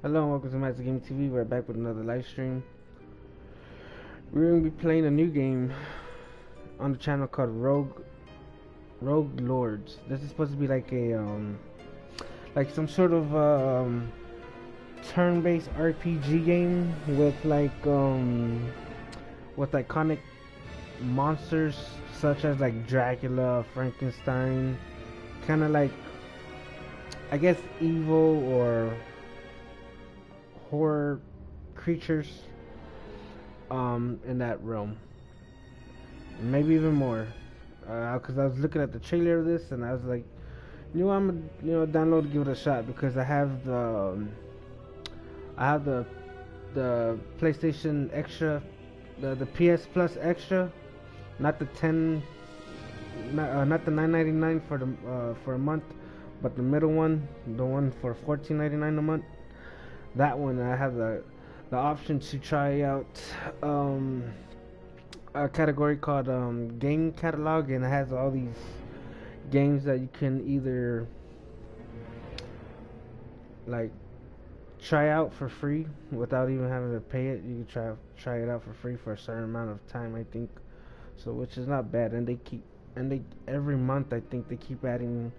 Hello and welcome to Master Gaming TV. We're back with another live stream. We're gonna be playing a new game on the channel called Rogue Lords. This is supposed to be like a like some sort of turn-based RPG game with with iconic monsters such as like Dracula, Frankenstein, kind of like I guess evil or horror creatures in that realm, maybe even more, because I was looking at the trailer of this and I was like, I'm gonna download, give it a shot, because I have the PlayStation Extra, the PS Plus Extra, not the 10, not the 9.99 for the for a month, but the middle one, the one for 14.99 a month. That one I have the option to try out a category called game catalog, and it has all these games that you can either like try out for free without even having to pay it. You can try it out for free for a certain amount of time, I think. So which is not bad, and they every month I think they keep adding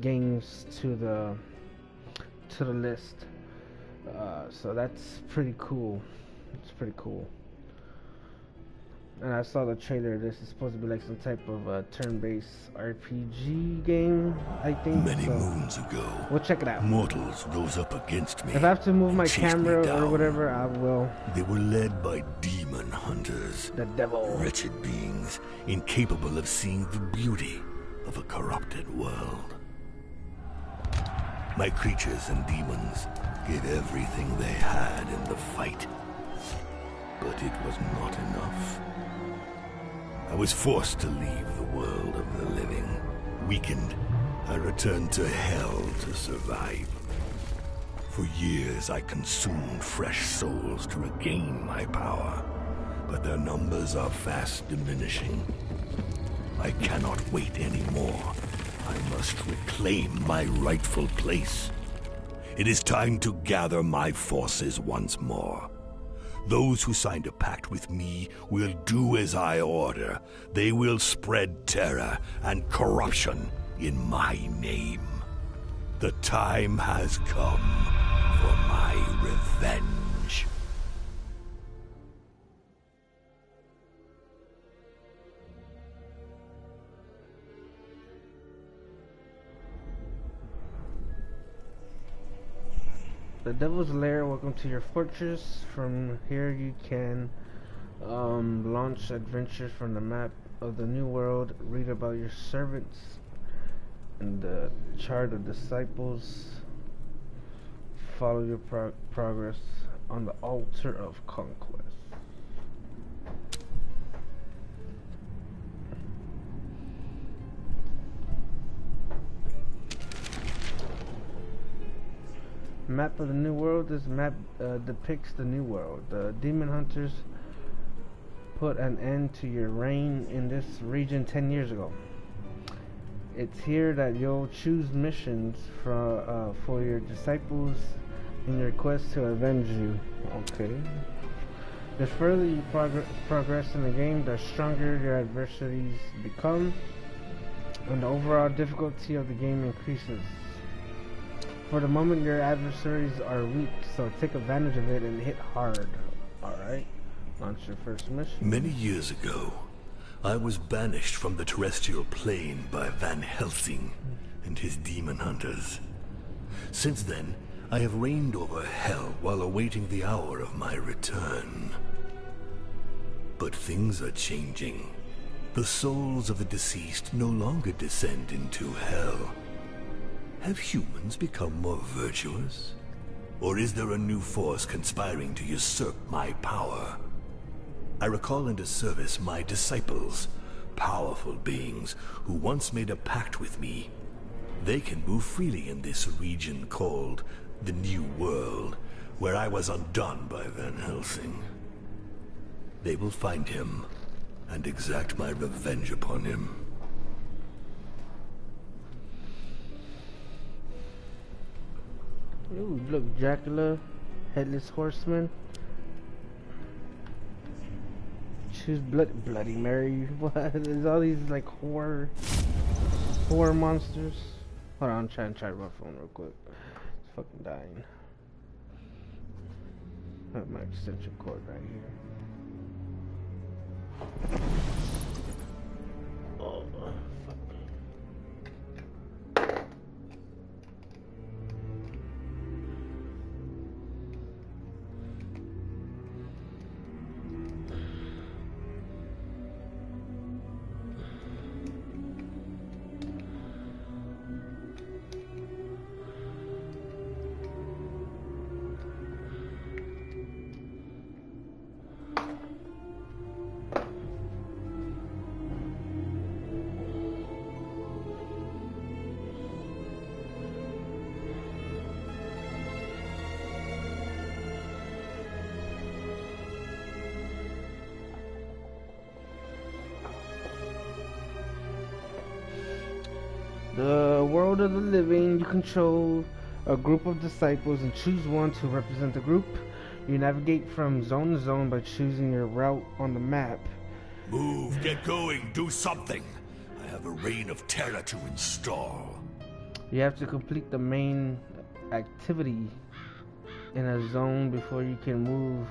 games to the list. So that's pretty cool. It's pretty cool. And I saw the trailer. This is supposed to be like some type of turn-based RPG game, I think. Many moons ago, we'll check it out. Mortals rose up against me. If I have to move my chased camera me down. or whatever, I will. They were led by demon hunters. The devil. Wretched beings, incapable of seeing the beauty of a corrupted world. My creatures and demons gave everything they had in the fight. But it was not enough. I was forced to leave the world of the living. Weakened, I returned to hell to survive. For years I consumed fresh souls to regain my power, but their numbers are fast diminishing. I cannot wait anymore. I must reclaim my rightful place. It is time to gather my forces once more. Those who signed a pact with me will do as I order. They will spread terror and corruption in my name. The time has come for my revenge. The Devil's Lair, welcome to your fortress. From here you can launch adventures from the map of the new world, read about your servants and the chart of disciples, follow your progress on the altar of conquest. Map of the New World. This map depicts the New World. The demon hunters put an end to your reign in this region 10 years ago. It's here that you'll choose missions for your disciples in your quest to avenge you. Okay. The further you progress in the game, the stronger your adversaries become, and the overall difficulty of the game increases. For the moment, your adversaries are weak, so take advantage of it and hit hard. Alright, launch your first mission. Many years ago, I was banished from the terrestrial plane by Van Helsing and his demon hunters. Since then, I have reigned over hell while awaiting the hour of my return. But things are changing. The souls of the deceased no longer descend into hell. Have humans become more virtuous? Or is there a new force conspiring to usurp my power? I recall into service my disciples, powerful beings who once made a pact with me. They can move freely in this region called the New World, where I was undone by Van Helsing. They will find him and exact my revenge upon him. Ooh, look, Dracula, Headless Horseman. Choose Bloody Mary. What? There's all these like horror monsters. Hold on, I'm trying to charge my phone real quick. It's fucking dying. I have my extension cord right here. Oh, fuck. The world of the living, you control a group of disciples and choose one to represent the group. You navigate from zone to zone by choosing your route on the map. Move, get going, do something. I have a reign of terror to install. You have to complete the main activity in a zone before you can move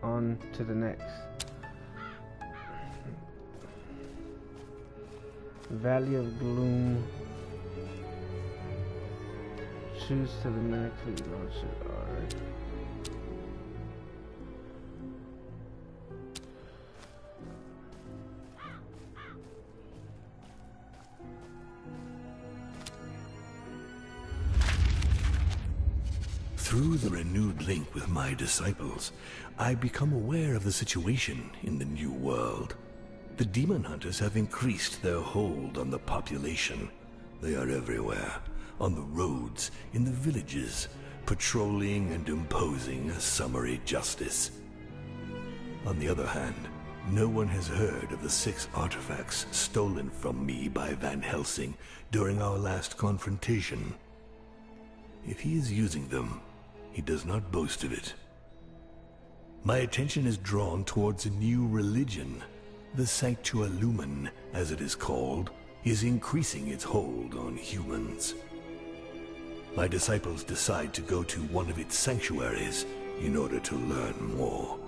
on to the next. Valley of Gloom. Choose to the main activity launcher. Alright. Through the renewed link with my disciples, I become aware of the situation in the new world. The demon hunters have increased their hold on the population. They are everywhere, on the roads, in the villages, patrolling and imposing a summary justice. On the other hand, no one has heard of the 6 artifacts stolen from me by Van Helsing during our last confrontation. If he is using them, he does not boast of it. My attention is drawn towards a new religion. The Sanctua Lumen, as it is called, is increasing its hold on humans. My disciples decide to go to one of its sanctuaries in order to learn more.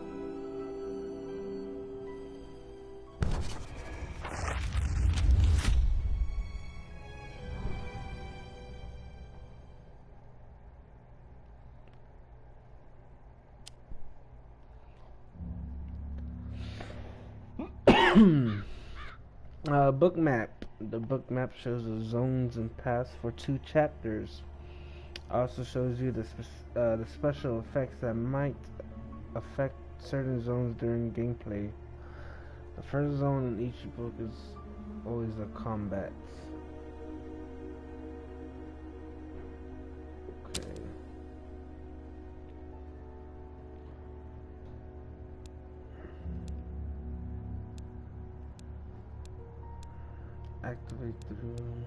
Book map. The book map shows the zones and paths for 2 chapters. Also shows you the special effects that might affect certain zones during gameplay. The first zone in each book is always the combat. Okay. Activate the room.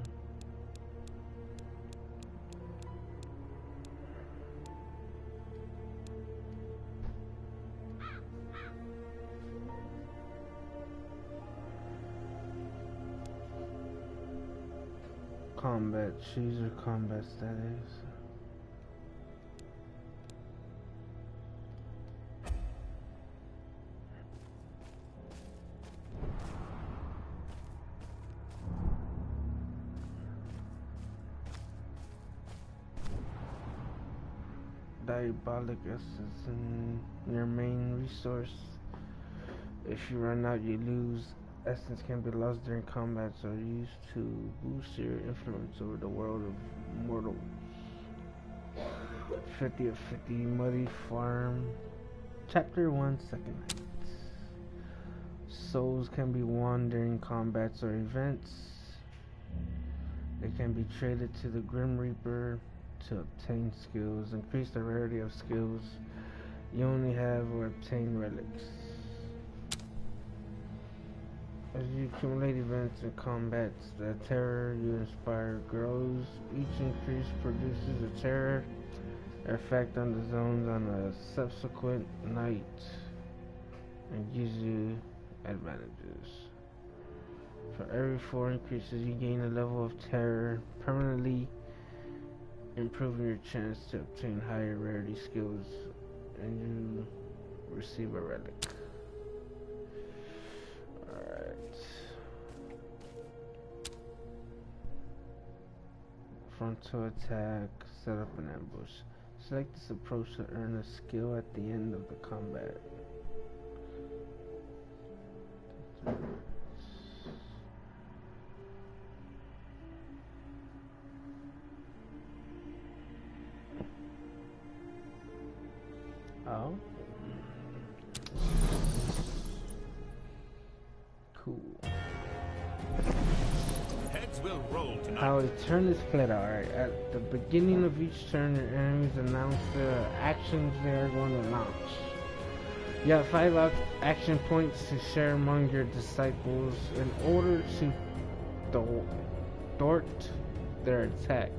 Combat. Choose your combat status. Diabolic essence in your main resource. If you run out, you lose. Essence can be lost during combats or used to boost your influence over the world of mortals. 50 of 50 Muddy Farm. Chapter 1, Second Night. Souls can be won during combats or events. They can be traded to the Grim Reaper to obtain skills. Increase the rarity of skills you only have or obtain relics. As you accumulate events and combats, the terror you inspire grows. Each increase produces a terror effect on the zones on a subsequent night and gives you advantages. For every 4 increases, you gain a level of terror, permanently improving your chance to obtain higher rarity skills, and you receive a relic. Alright. Frontal attack, set up an ambush. Select this approach to earn a skill at the end of the combat. Oh. Cool. Heads will roll tonight. How a turn is played out. Alright, at the beginning of each turn, your enemies announce the actions they are going to launch. You have 5 action points to share among your disciples in order to thwart their attack.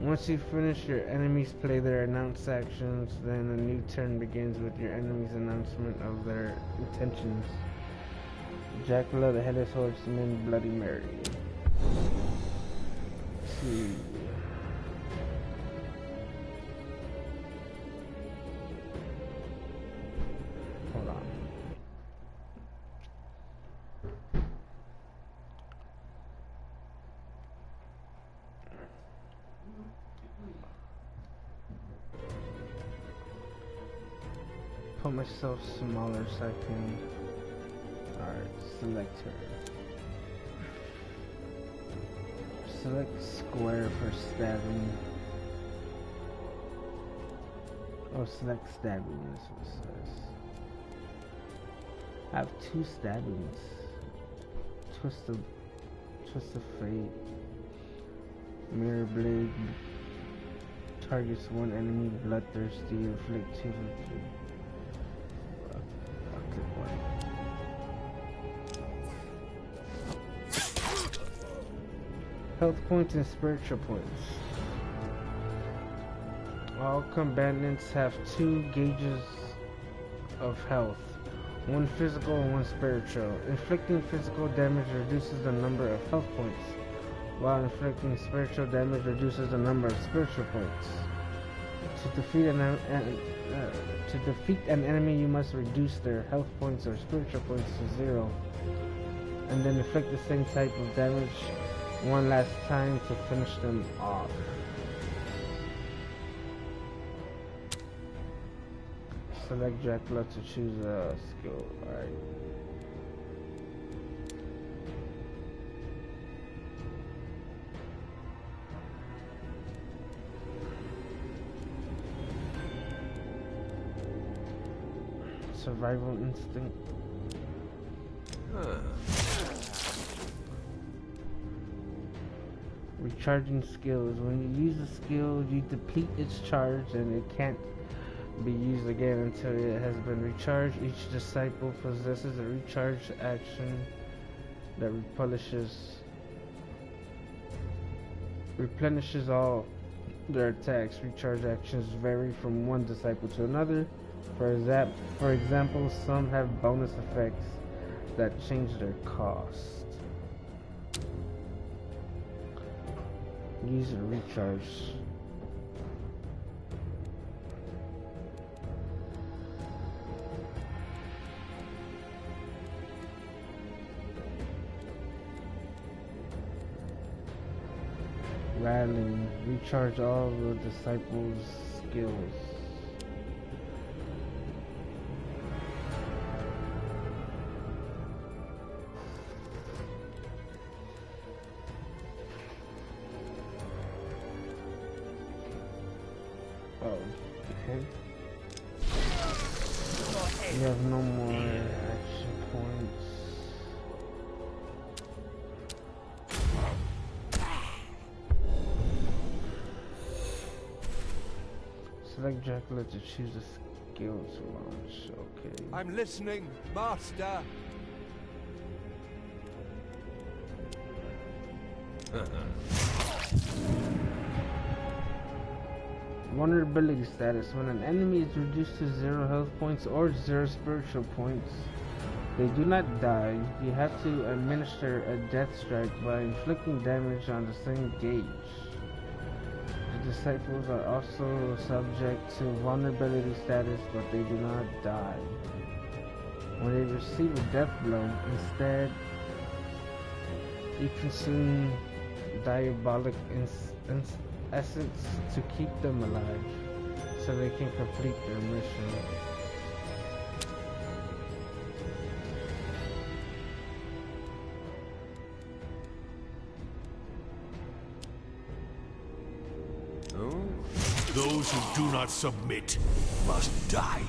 Once you finish, your enemies play their announced actions, then a new turn begins with your enemy's announcement of their intentions. Dracula, the Headless Horseman, Bloody Mary. 2. Hold on. Put myself smaller so I can. Alright, select her. Select square for stabbing. Oh, select stabbing, that's what it says. I have 2 stabbings. Twist of Fate. Mirror Blade. Targets 1 enemy bloodthirsty. Inflict 2 victory. I'll click 1. Health points and spiritual points. All combatants have 2 gauges of health, 1 physical and 1 spiritual. Inflicting physical damage reduces the number of health points, while inflicting spiritual damage reduces the number of spiritual points. To defeat an enemy, you must reduce their health points or spiritual points to 0, and then inflict the same type of damage one last time to finish them off. Select Dracula to choose a skill. Alright. Survival instinct. Recharging skills. When you use a skill, you deplete its charge and it can't be used again until it has been recharged. Each disciple possesses a recharge action that replenishes all their attacks. Recharge actions vary from one disciple to another. For example, some have bonus effects that change their cost. Use a recharge. Rallying. Recharge all the disciples' skills. Okay. You have no more action points. Select Dracula to choose a skill to launch. Okay. I'm listening, Master. Vulnerability status. When an enemy is reduced to 0 health points or 0 spiritual points, they do not die. You have to administer a death strike by inflicting damage on the same gauge. The disciples are also subject to vulnerability status, but they do not die. When they receive a death blow, instead, you consume diabolic essence to keep them alive, so they can complete their mission. Those who do not submit must die.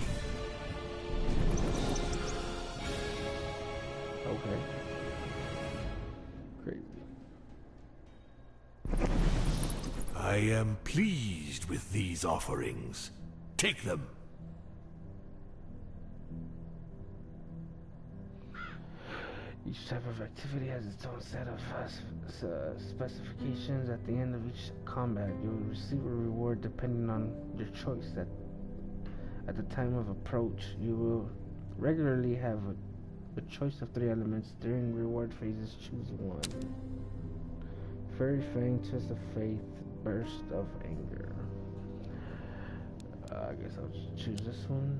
Okay. Crazy. I am pleased with these offerings. Take them. Each type of activity has its own set of specifications. At the end of each combat, you will receive a reward depending on your choice. At the time of approach, you will regularly have a choice of 3 elements. During reward phases, choose one. Fairy Fang, Twist of Faith, Burst of Anger. I guess I'll just choose this one.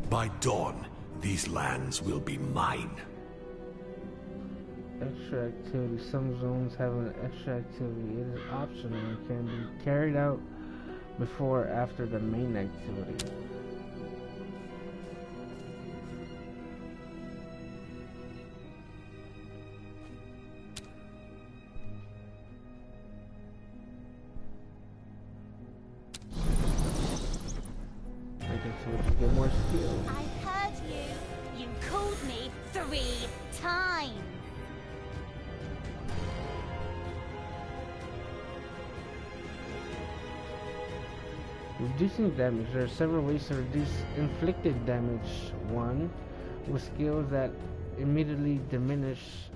By dawn, these lands will be mine. Extra activity. Some zones have an extra activity. It is optional and can be carried out before or after the main activity. So you get more skills. I heard you. You called me 3 times. Reducing damage. There are several ways to reduce inflicted damage. 1. With skills that immediately diminish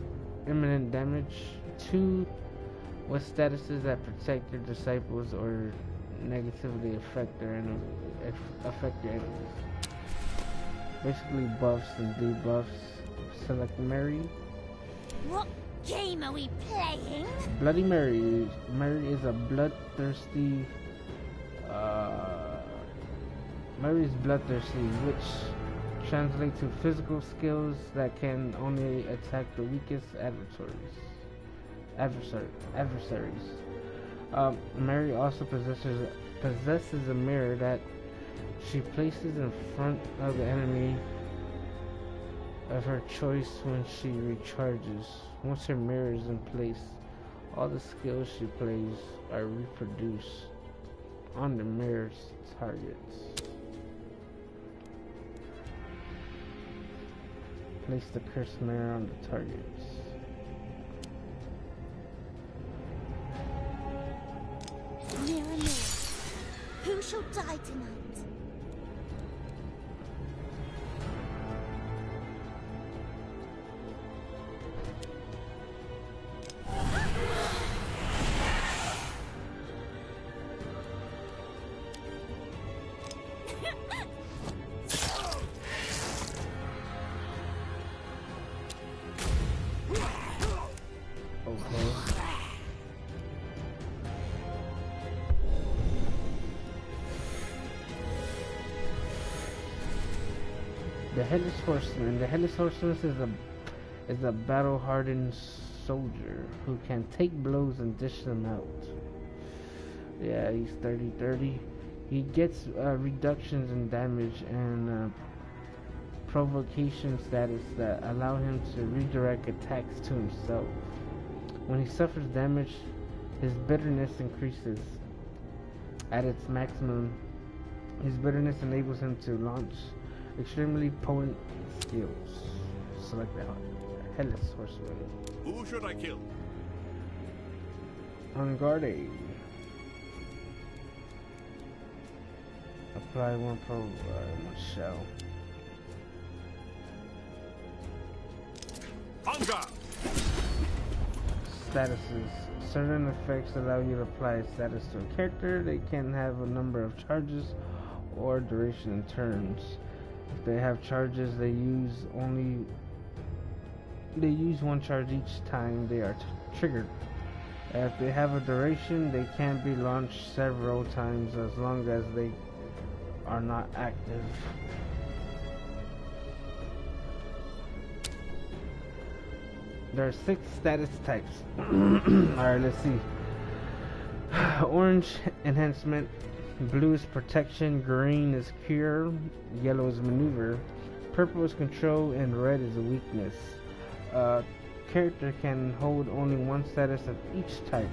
imminent damage. 2. With statuses that protect your disciples or negatively affect your enemies. Basically buffs and debuffs. Select Mary. What game are we playing? Bloody Mary. Mary is a bloodthirsty. Mary is bloodthirsty, which translates to physical skills that can only attack the weakest adversaries. Mary also possesses a mirror that she places in front of the enemy of her choice when she recharges. Once her mirror is in place, all the skills she plays are reproduced on the mirror's targets. Place the cursed mirror on the targets. Mirror, mirror, who shall die tonight? The Headless Horseman. The Headless Horseman is a battle-hardened soldier who can take blows and dish them out. Yeah, he's 30-30. He gets reductions in damage and provocation status that allow him to redirect attacks to himself. When he suffers damage, his bitterness increases. At its maximum, his bitterness enables him to launch extremely potent skills. Select the Headless Horseman. Who should I kill? On guard A. Apply one program shell. On guard! Statuses. Certain effects allow you to apply a status to a character. They can have a number of charges or duration in turns. If they have charges, they use one charge each time they are triggered. If they have a duration, they can be launched several times as long as they are not active. There are 6 status types. Alright, let's see. Orange, enhancement. Blue is protection. Green is cure. Yellow is maneuver. Purple is control. And red is a weakness. Character can hold only one status of each type.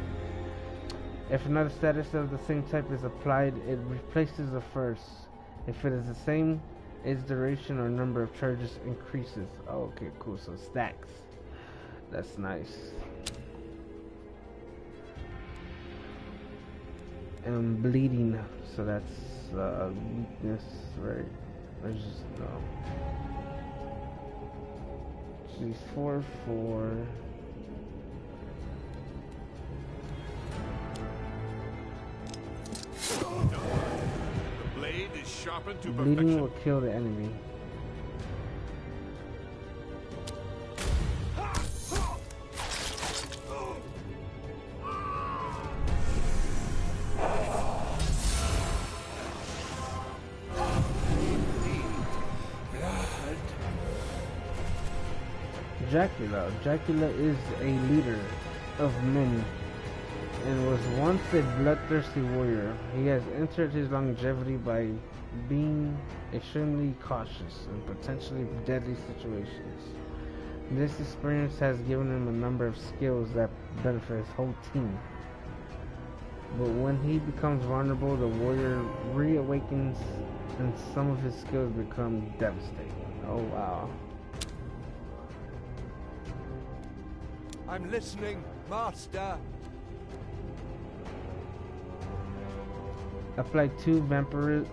If another status of the same type is applied, it replaces the first. If it is the same, its duration or number of charges increases. Oh, okay, cool. So stacks. That's nice. And bleeding. So that's weakness, right? There's just no. She's 4/4. The blade is sharpened to Bleeding perfection. will kill the enemy. Dracula. Dracula is a leader of many and was once a bloodthirsty warrior. He has entered his longevity by being extremely cautious in potentially deadly situations. This experience has given him a number of skills that benefit his whole team. But when he becomes vulnerable, the warrior reawakens and some of his skills become devastating. Oh wow. I'm listening, Master. Apply 2 vampirism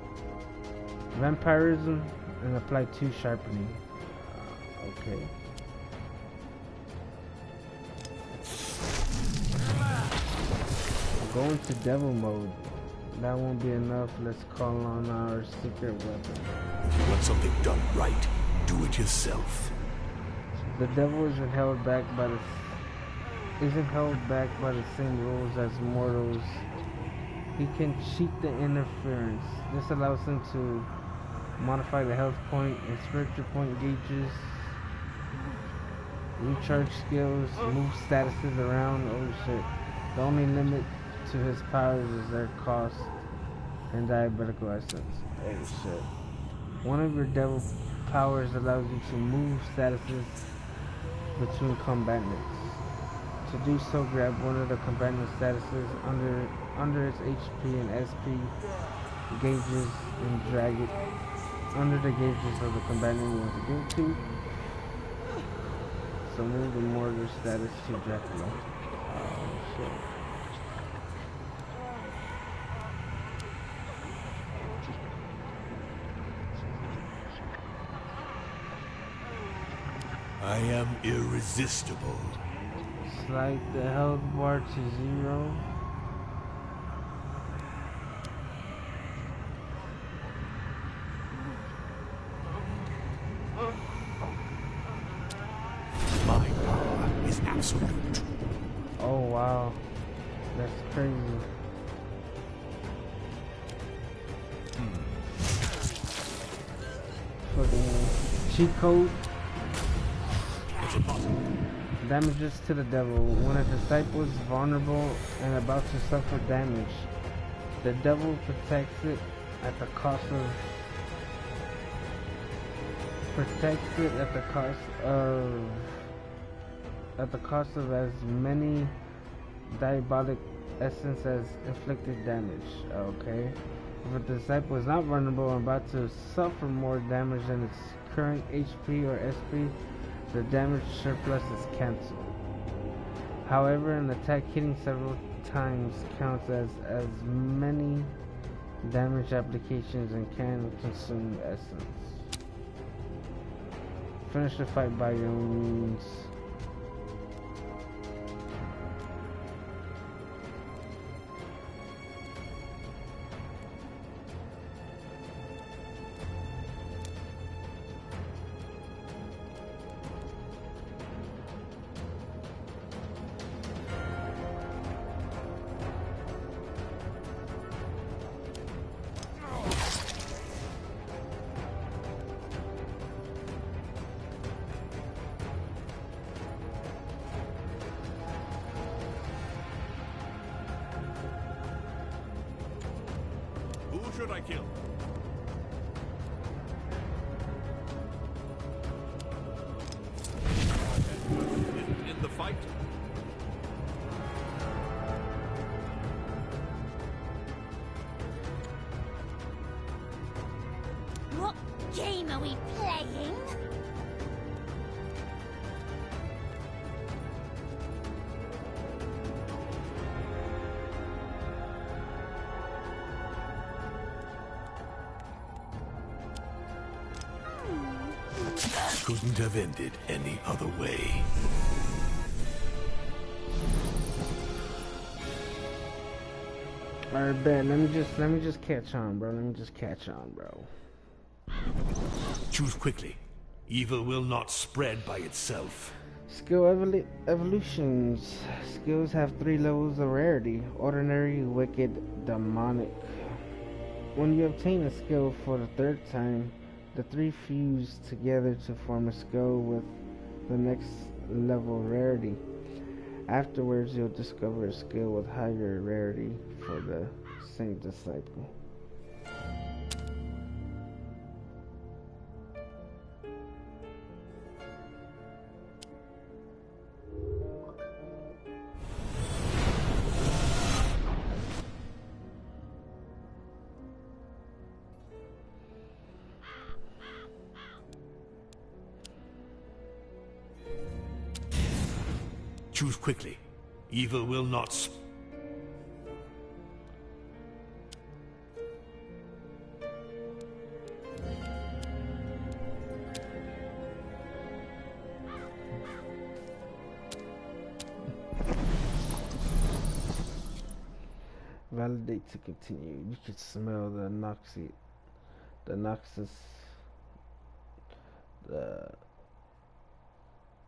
and apply 2 sharpening. Okay. Go into devil mode. That won't be enough. Let's call on our secret weapon. If you want something done right, do it yourself. The devil isn't held back by the same rules as mortals. He can cheat the interference. This allows him to modify the health point and spiritual point gauges, recharge skills, move statuses around. Oh shit. The only limit to his powers is their cost and diabetical essence. Oh shit. One of your devil powers allows you to move statuses between combatants. To do so, grab one of the combatant statuses under its HP and SP gauges and drag it under the gauges of the combatant you want to give it to. So move the mortar status to Dracula. Oh shit. I am irresistible. Slide the health bar to 0. My power is absolute. Oh wow. That's crazy. Fucking cheat code. It's impossible. Damages to the devil. When a disciple is vulnerable and about to suffer damage, the devil protects it at the cost of as many diabolic essence as inflicted damage. Okay. If a disciple is not vulnerable and about to suffer more damage than its current HP or SP, the damage surplus is cancelled. However, an attack hitting several times counts as many damage applications and can consume essence. Finish the fight by your own means. Who should I kill? In the fight? What game are we playing? Couldn't have ended any other way. Alright, Ben, let me just catch on, bro. Let me just catch on, bro. Choose quickly. Evil will not spread by itself. Skill evolutions. Skills have 3 levels of rarity: ordinary, wicked, demonic. When you obtain a skill for the 3rd time, the 3 fuse together to form a skill with the next level rarity. Afterwards, you'll discover a skill with higher rarity for the same disciple. Choose quickly. Evil will not Validate to continue. You can smell the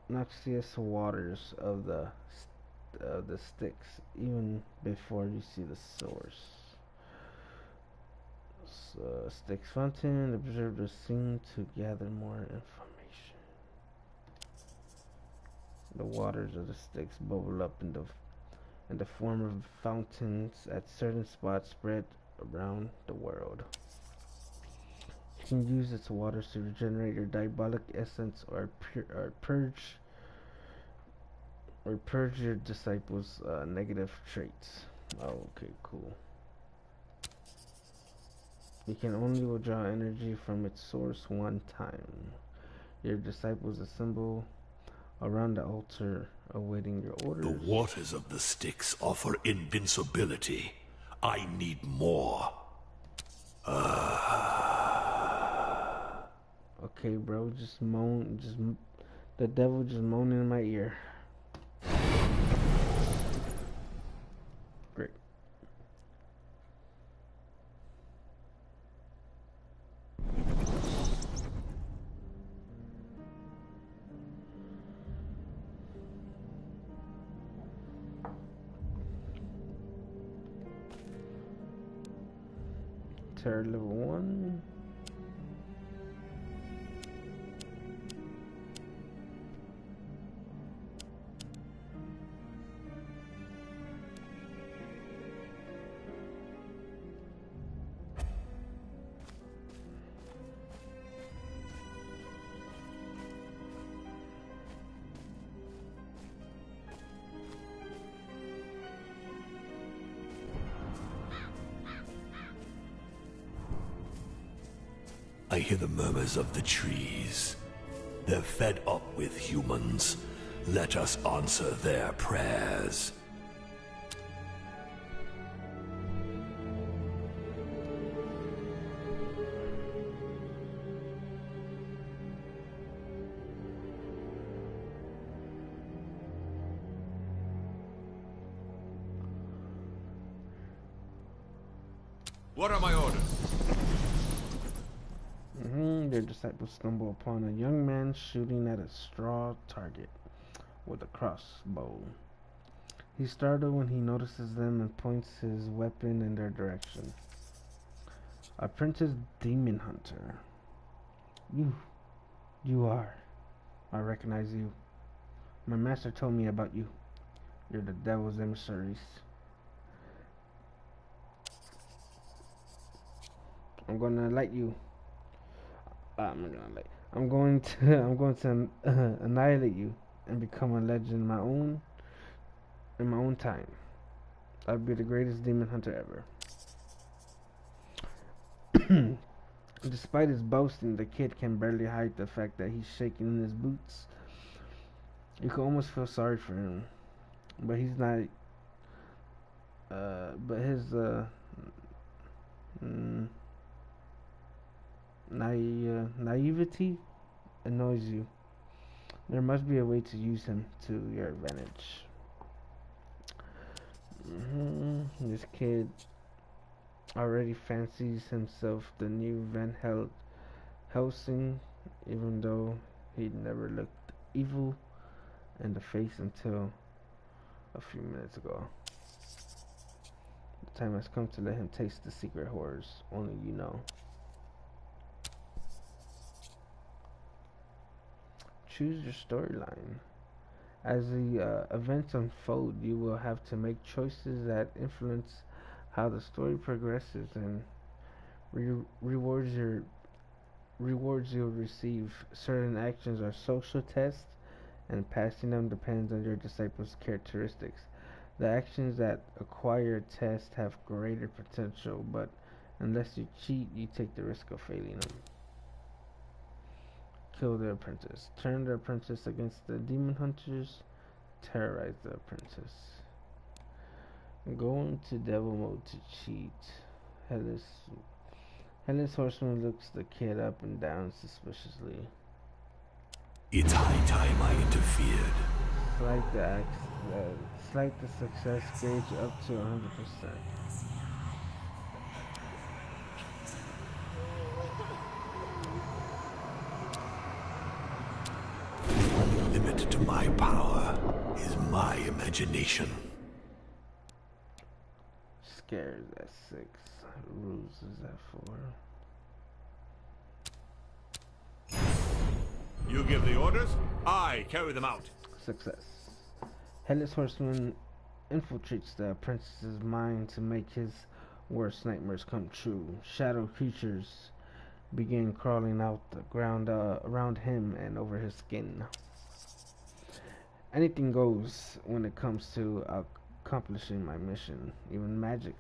noxious waters of the Styx even before you see the source. So, Styx Fountain. Observers seem to gather more information. The waters of the Styx bubble up in the form of fountains at certain spots spread around the world. You can use its waters to regenerate your diabolic essence or purge your disciples' negative traits. Oh, okay, cool. You can only withdraw energy from its source 1 time. Your disciples assemble around the altar awaiting your orders. The waters of the Styx offer invincibility. I need more. Okay, bro, just moan, the devil just moaning in my ear. Great. Terror level 1. I hear the murmurs of the trees. They're fed up with humans. Let us answer their prayers. What are my orders? Their disciples stumble upon a young man shooting at a straw target with a crossbow. He's startled when he notices them and points his weapon in their direction. Apprentice Demon Hunter. You are. I recognize you. My master told me about you. You're the devil's emissaries. I'm gonna light you. I'm going to annihilate you and become a legend in my own time. I'll be the greatest demon hunter ever. Despite his boasting, the kid can barely hide the fact that he's shaking in his boots. You can almost feel sorry for him, but he's not. But his naivety annoys you. There must be a way to use him to your advantage. This kid already fancies himself the new Van Helsing, even though he'd never looked evil in the face until a few minutes ago. The time has come to let him taste the secret horrors only you know. Choose your storyline. As the events unfold, you will have to make choices that influence how the story progresses and rewards you'll receive. Certain actions are social tests, and passing them depends on your disciples' characteristics. The actions that acquire tests have greater potential, but unless you cheat, you take the risk of failing them. Kill the apprentice. Turn the apprentice against the demon hunters. Terrorize the apprentice. Go into devil mode to cheat. Headless Horseman looks the kid up and down suspiciously. It's high time I interfered. Slight the success gauge up to 100%. The limit to my power is my imagination. Scares at 6. Rules is at 4. You give the orders, I carry them out. Success. Headless Horseman infiltrates the apprentice's mind to make his worst nightmares come true. Shadow creatures begin crawling out the ground around him and over his skin. Anything goes when it comes to accomplishing my mission, even magic.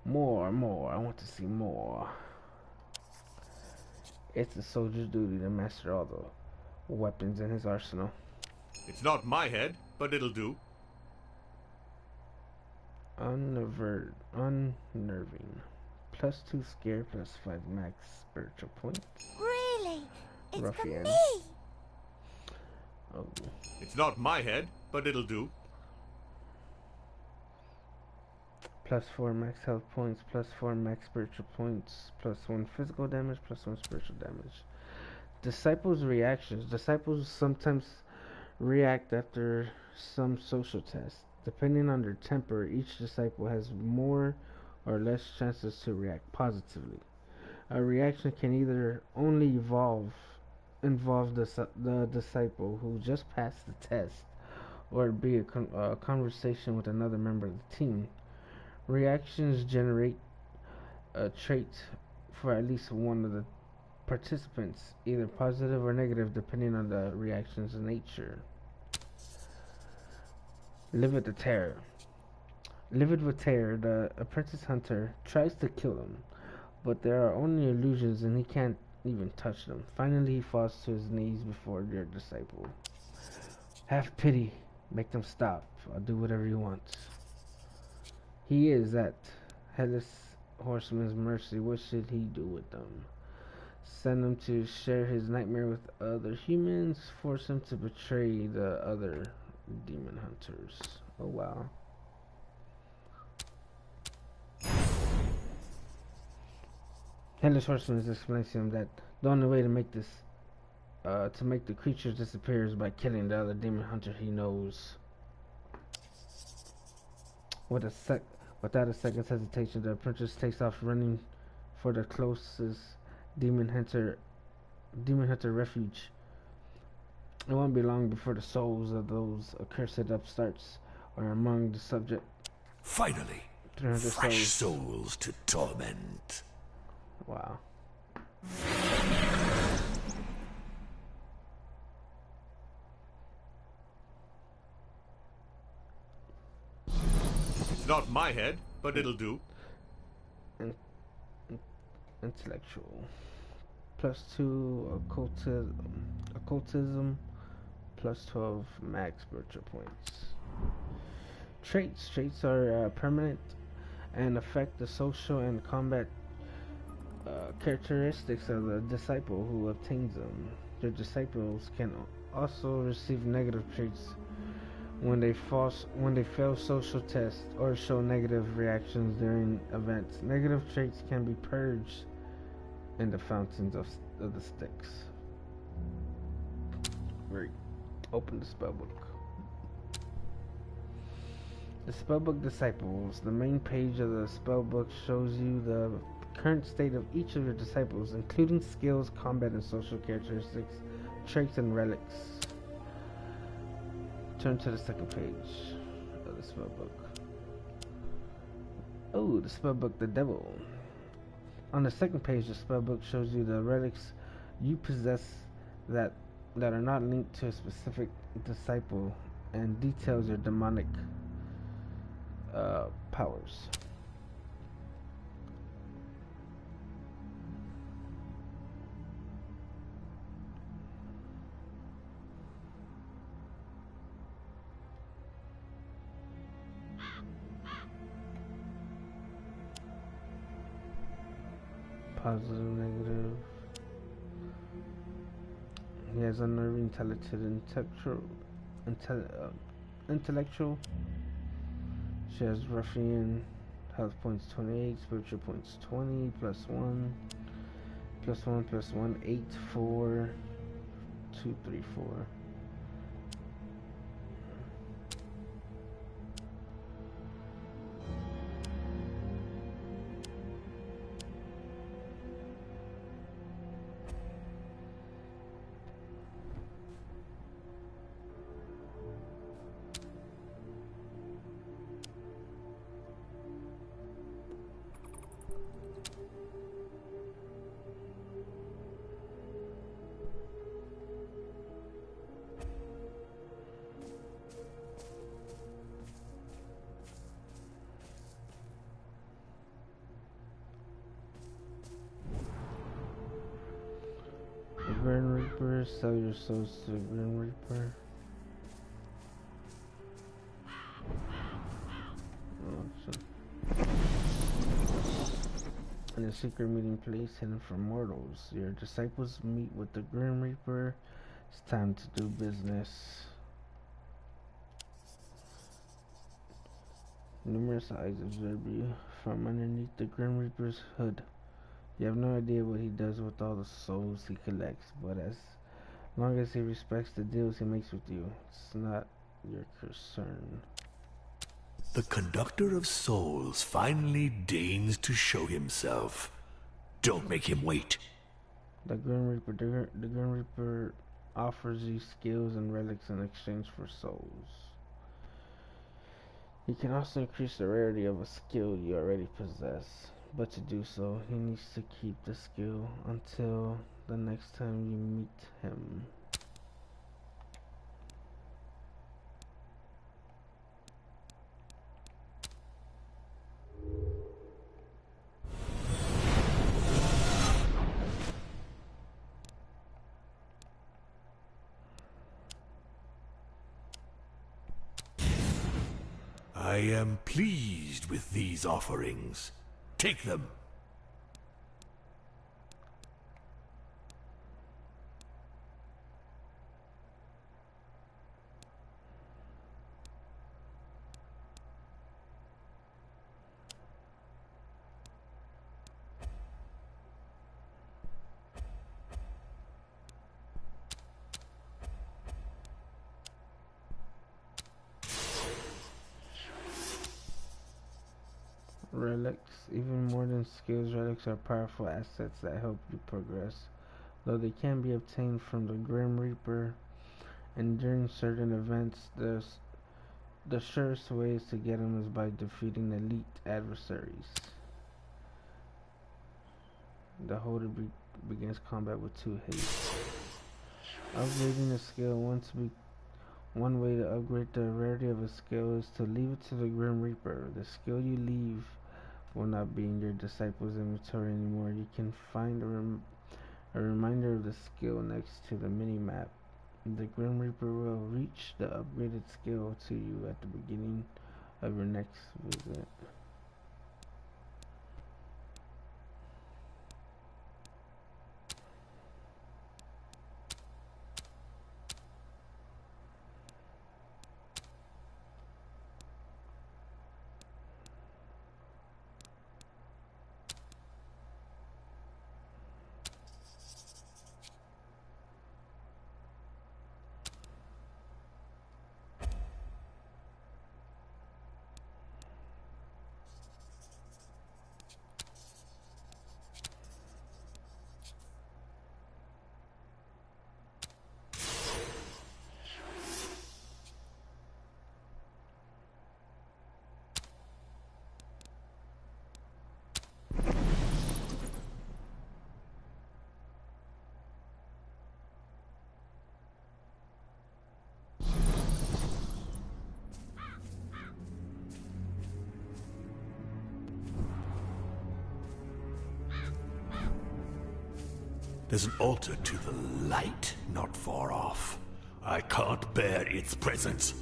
More, I want to see more. It's the soldier's duty to master all the weapons in his arsenal. It's not my head, but it'll do. Unnerving. +2 scare, +5 max spiritual points. Really? It's Ruffian. for me! Oh. It's not my head, but it'll do. +4 max health points, +4 max spiritual points, +1 physical damage, +1 spiritual damage. Disciples' reactions. Disciples sometimes react after some social test. Depending on their temper, each disciple has more or less chances to react positively. A reaction can either only involve the disciple who just passed the test, or be a conversation with another member of the team. Reactions generate a trait for at least one of the participants, either positive or negative, depending on the reaction's nature. Livid with terror. Livid with terror, the apprentice hunter tries to kill him, but there are only illusions and he can't even touch them. Finally, he falls to his knees before their disciple. Have pity. Make them stop. I'll do whatever you want. He is at Headless Horseman's mercy. What should he do with them? Send him to share his nightmare with other humans? Force him to betray the other demon hunters? Oh wow. Headless Horseman explains to him that the only way to make this, to make the creatures disappear is by killing the other demon hunter he knows. Without a second's hesitation, the apprentice takes off running for the closest demon hunter refuge. It won't be long before the souls of those accursed upstarts are among the subject. Finally, 300 fresh souls to torment. Wow. It's not my head, but it'll do. Intellectual. +2 occultism. +12 max spiritual points. Traits are permanent and affect the social and combat characteristics of the disciple who obtains them. Their disciples can also receive negative traits when they fail social tests or show negative reactions during events. Negative traits can be purged in the fountains of the Styx. Great. Open the spellbook. The spellbook disciples. The main page of the spellbook shows you the current state of each of your disciples, including skills, combat, and social characteristics, traits, and relics. Turn to the second page of the spellbook. Oh, the spellbook, the devil. On the second page, the spellbook shows you the relics you possess that are not linked to a specific disciple and details your demonic powers. Positive, negative. He has unnerving, talented, intellectual. She has ruffian, health points 28, spiritual points 20, +1, +1, 8, 4, 2, 3, 4. Grim Reaper, sell your souls to the Grim Reaper. In a secret meeting place hidden from mortals, your disciples meet with the Grim Reaper. It's time to do business. Numerous eyes observe you from underneath the Grim Reaper's hood. You have no idea what he does with all the souls he collects, but as long as he respects the deals he makes with you, it's not your concern. The conductor of souls finally deigns to show himself. Don't make him wait. The Grim Reaper offers you skills and relics in exchange for souls. He can also increase the rarity of a skill you already possess. But to do so, he needs to keep the skill until the next time you meet him. I am pleased with these offerings. Take them. Relics, even more than skills, relics are powerful assets that help you progress. Though they can be obtained from the Grim Reaper, and during certain events, the surest way to get them is by defeating elite adversaries. The holder begins combat with 2 haste. Upgrading a skill. One way to upgrade the rarity of a skill is to leave it to the Grim Reaper. The skill you leave will not be in your disciple's inventory anymore. You can find a reminder of the skill next to the mini-map. The Grim Reaper will reach the upgraded skill to you at the beginning of your next visit. There's an altar to the light not far off. I can't bear its presence.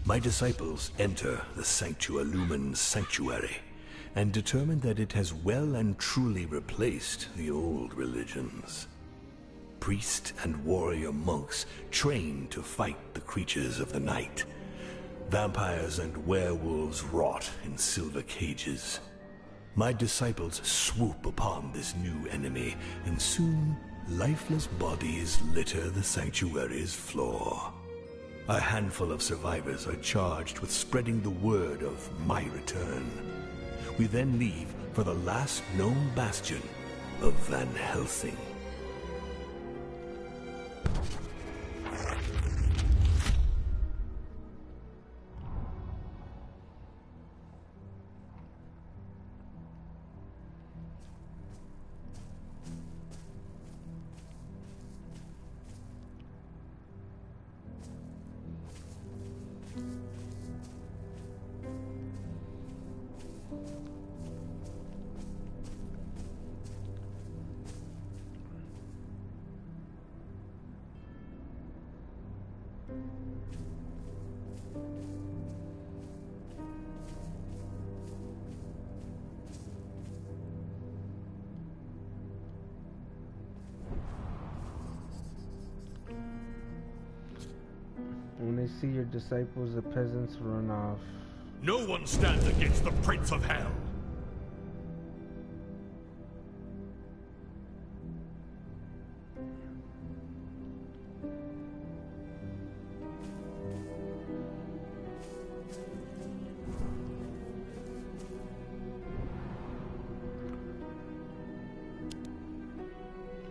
My disciples enter the Sanctualumen Sanctuary and determine that it has well and truly replaced the old religions. Priest and warrior monks train to fight the creatures of the night. Vampires and werewolves rot in silver cages. My disciples swoop upon this new enemy, and soon lifeless bodies litter the sanctuary's floor. A handful of survivors are charged with spreading the word of my return. We then leave for the last known bastion of Van Helsing. When they see your disciples, the peasants run off. No one stands against the Prince of Hell!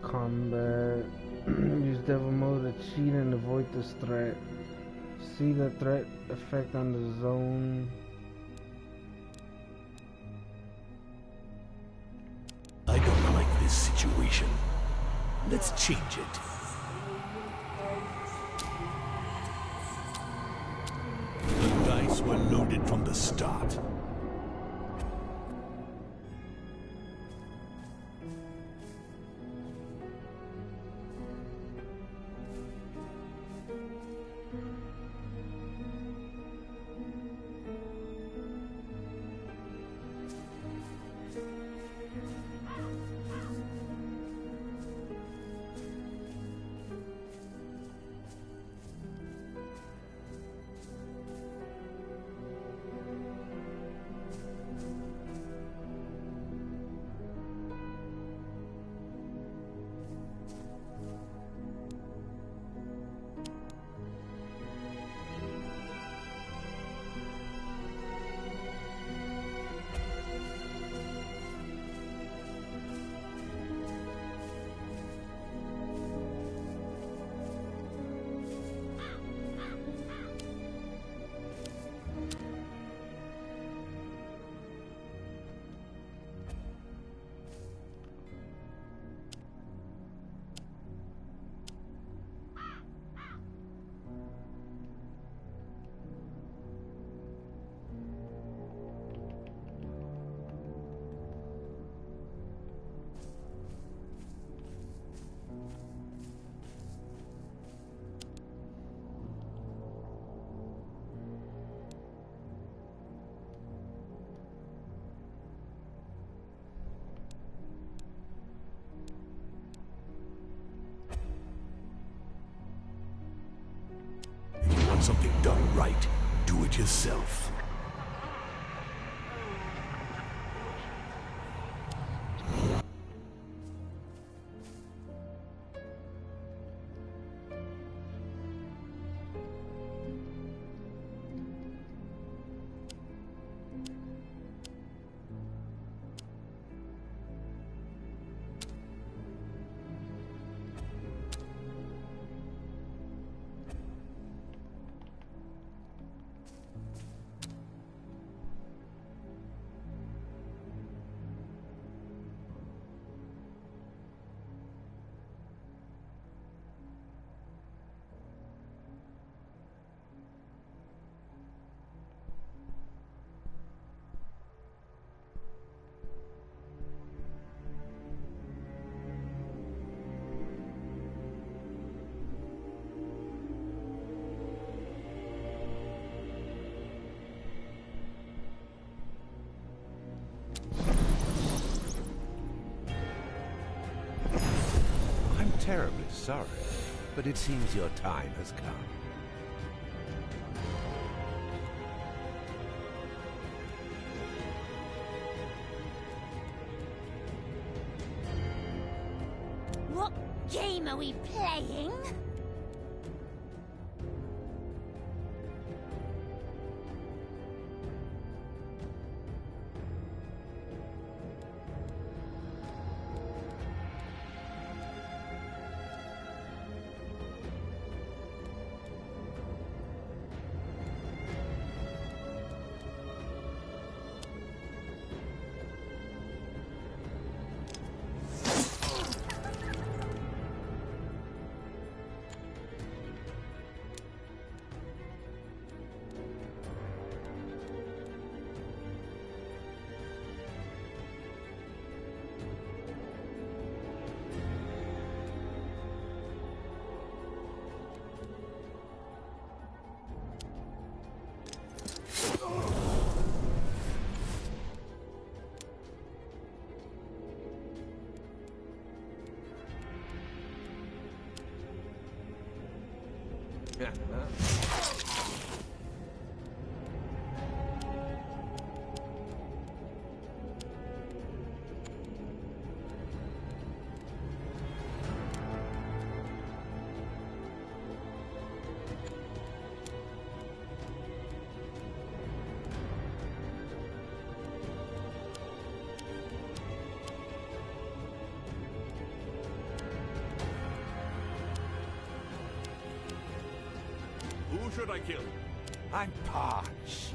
Combat. Use devil mode to cheat and avoid this threat. See the threat effect on the zone. I don't like this situation. Let's change it. The dice were loaded from the start. Something done right. Do it yourself. Terribly sorry, but it seems your time has come. What game are we playing? Who should I kill? I'm parched.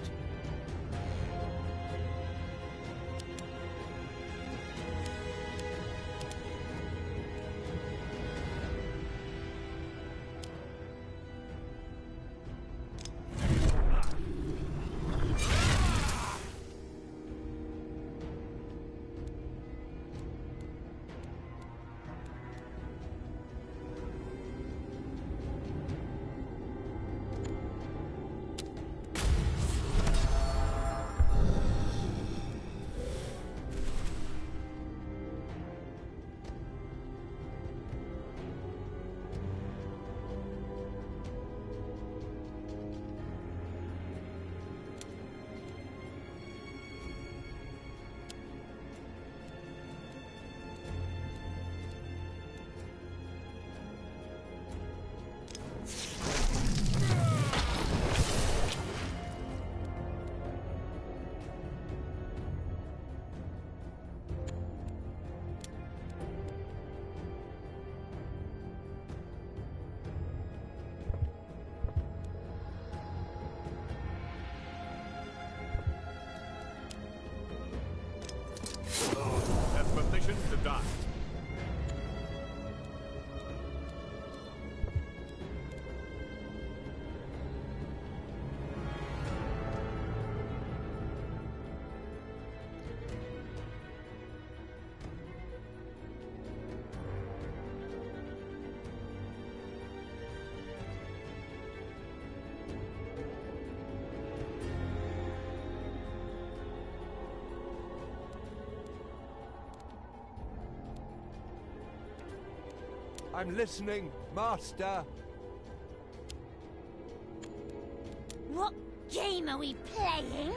Expectation to die. I'm listening, Master. game are we playing?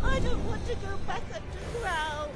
I don't want to go back underground.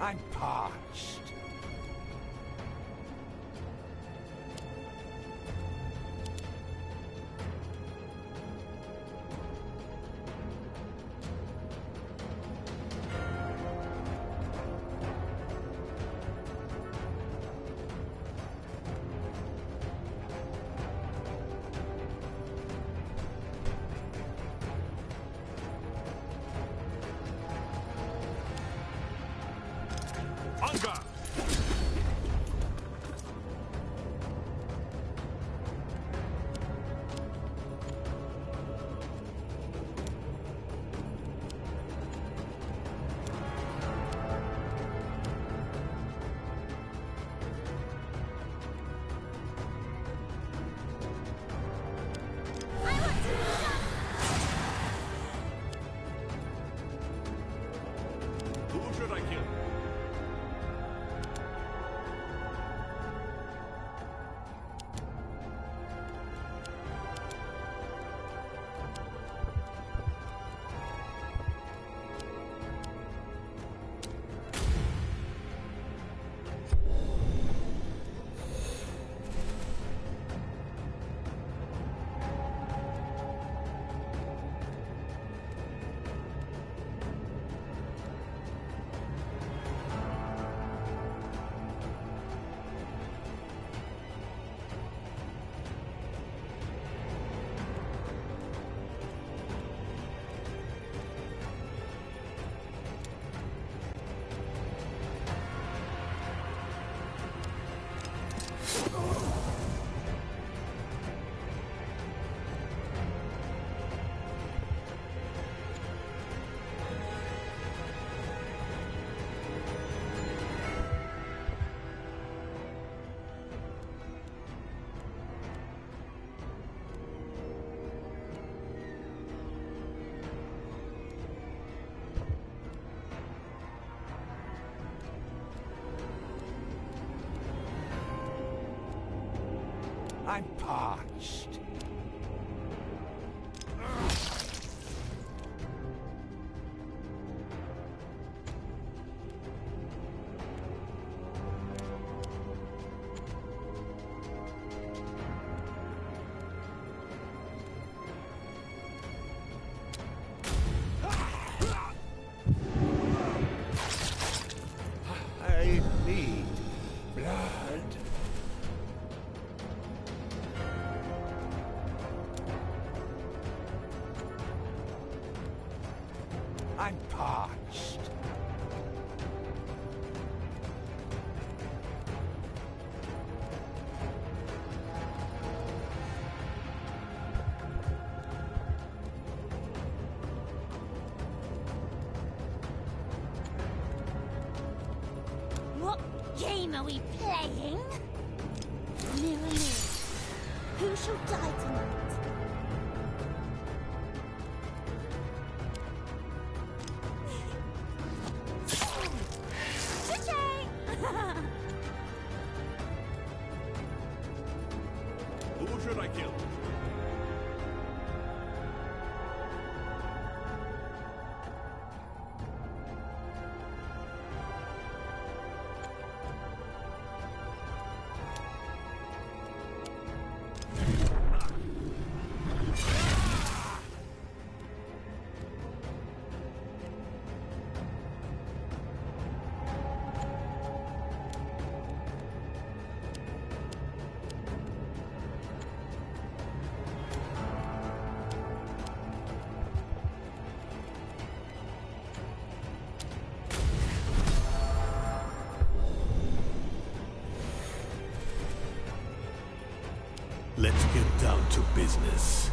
I'm parched. Hunger! I want to jump! Who should I kill? I'm parched. I need blood. I'm parched. What game are we playing? Mirror, mirror, who shall die tonight? Who should I kill? Let's get down to business.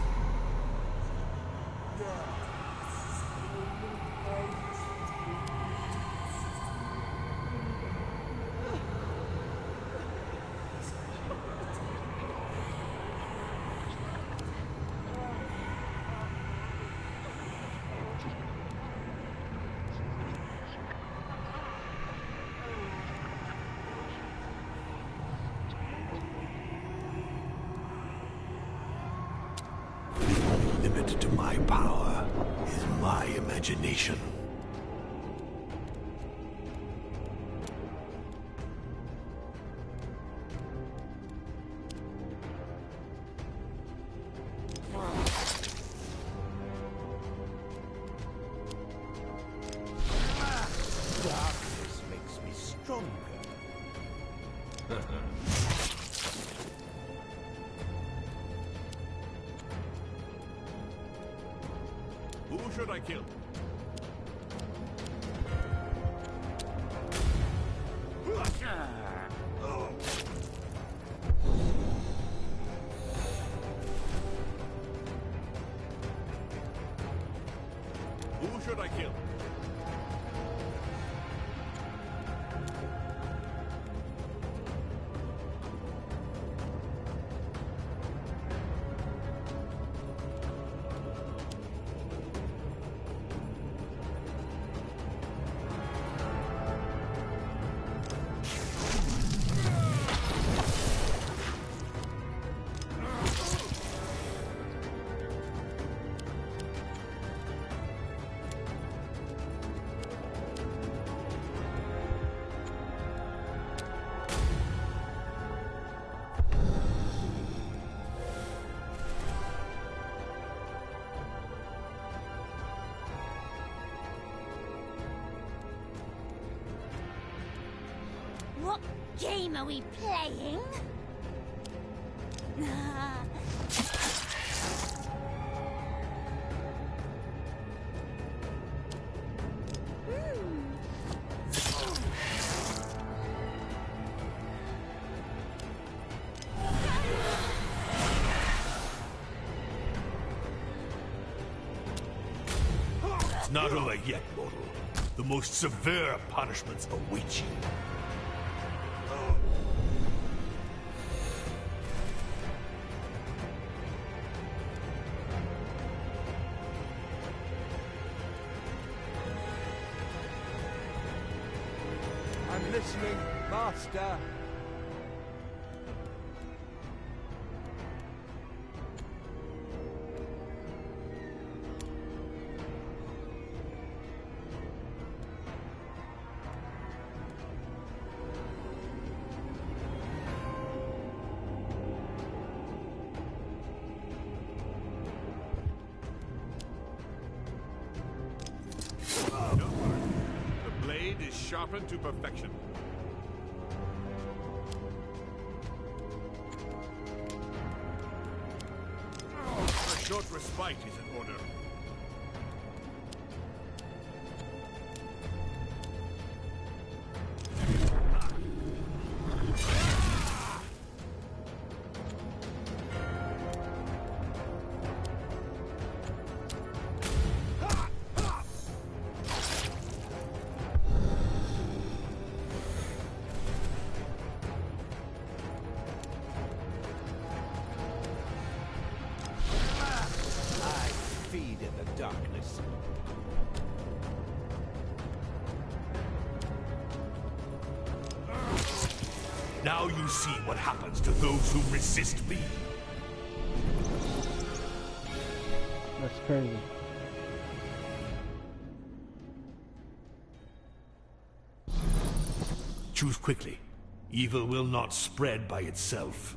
To my power is my imagination. Darkness makes me stronger. Who should I kill? Who should I kill? What game are we playing? It's not over yet, mortal. The most severe punishments await you. I'm listening, Master. Don't worry. The blade is sharpened to perfection. A short respite is in order. Feed in the darkness. Now you see what happens to those who resist me. That's crazy. Choose quickly. Evil will not spread by itself.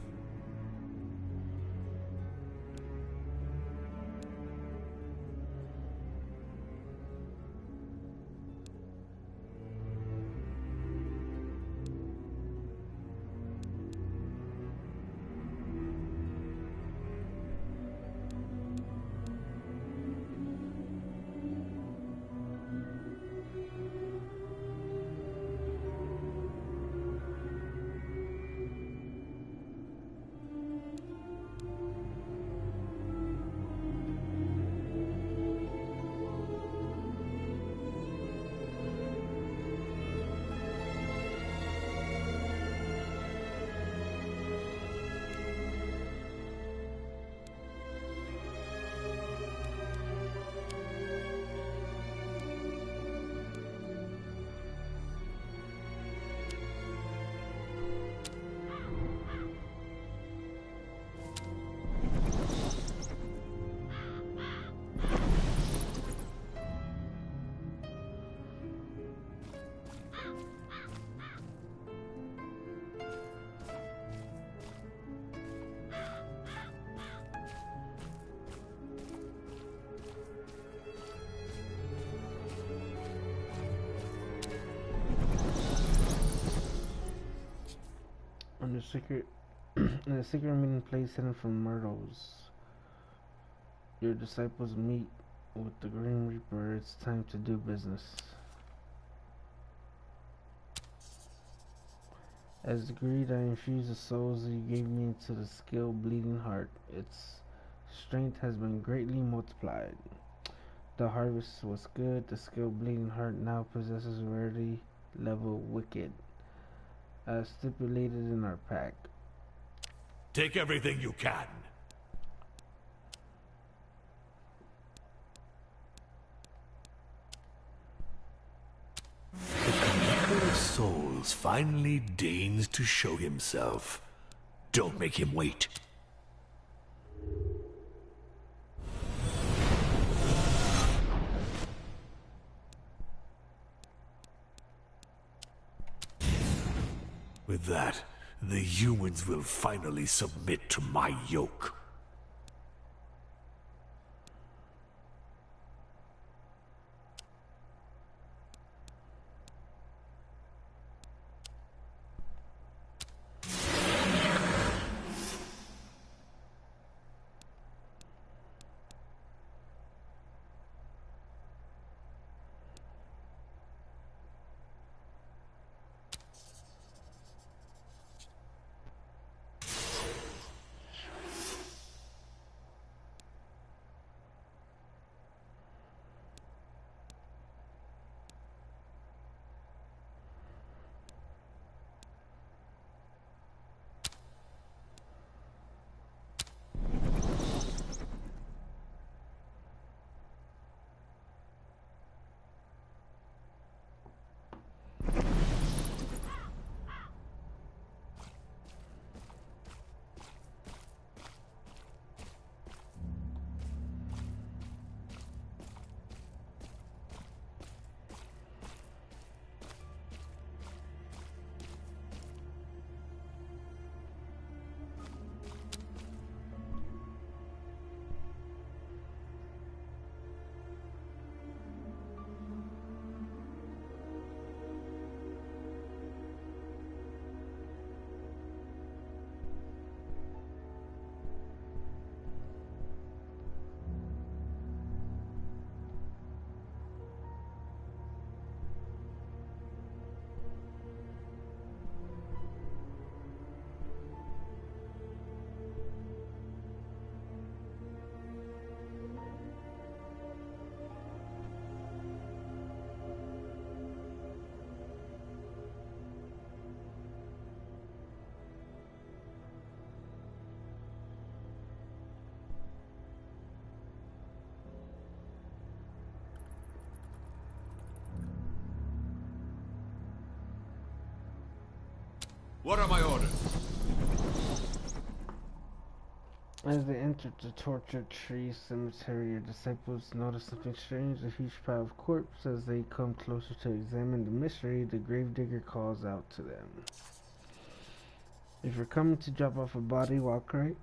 In a secret meeting place hidden from Myrtles, your disciples meet with the Grim Reaper. It's time to do business. As greed, I infuse the souls you gave me into the skill Bleeding Heart. Its strength has been greatly multiplied. The harvest was good. The skill Bleeding Heart now possesses rarity level Wicked, as stipulated in our pact. Take everything you can. The Connector of Souls finally deigns to show himself. Don't make him wait. With that, the humans will finally submit to my yoke. What are my orders? As they entered the tortured tree cemetery, your disciples notice something strange, a huge pile of corpses. As they come closer to examine the mystery, the gravedigger calls out to them. If you're coming to drop off a body, walk right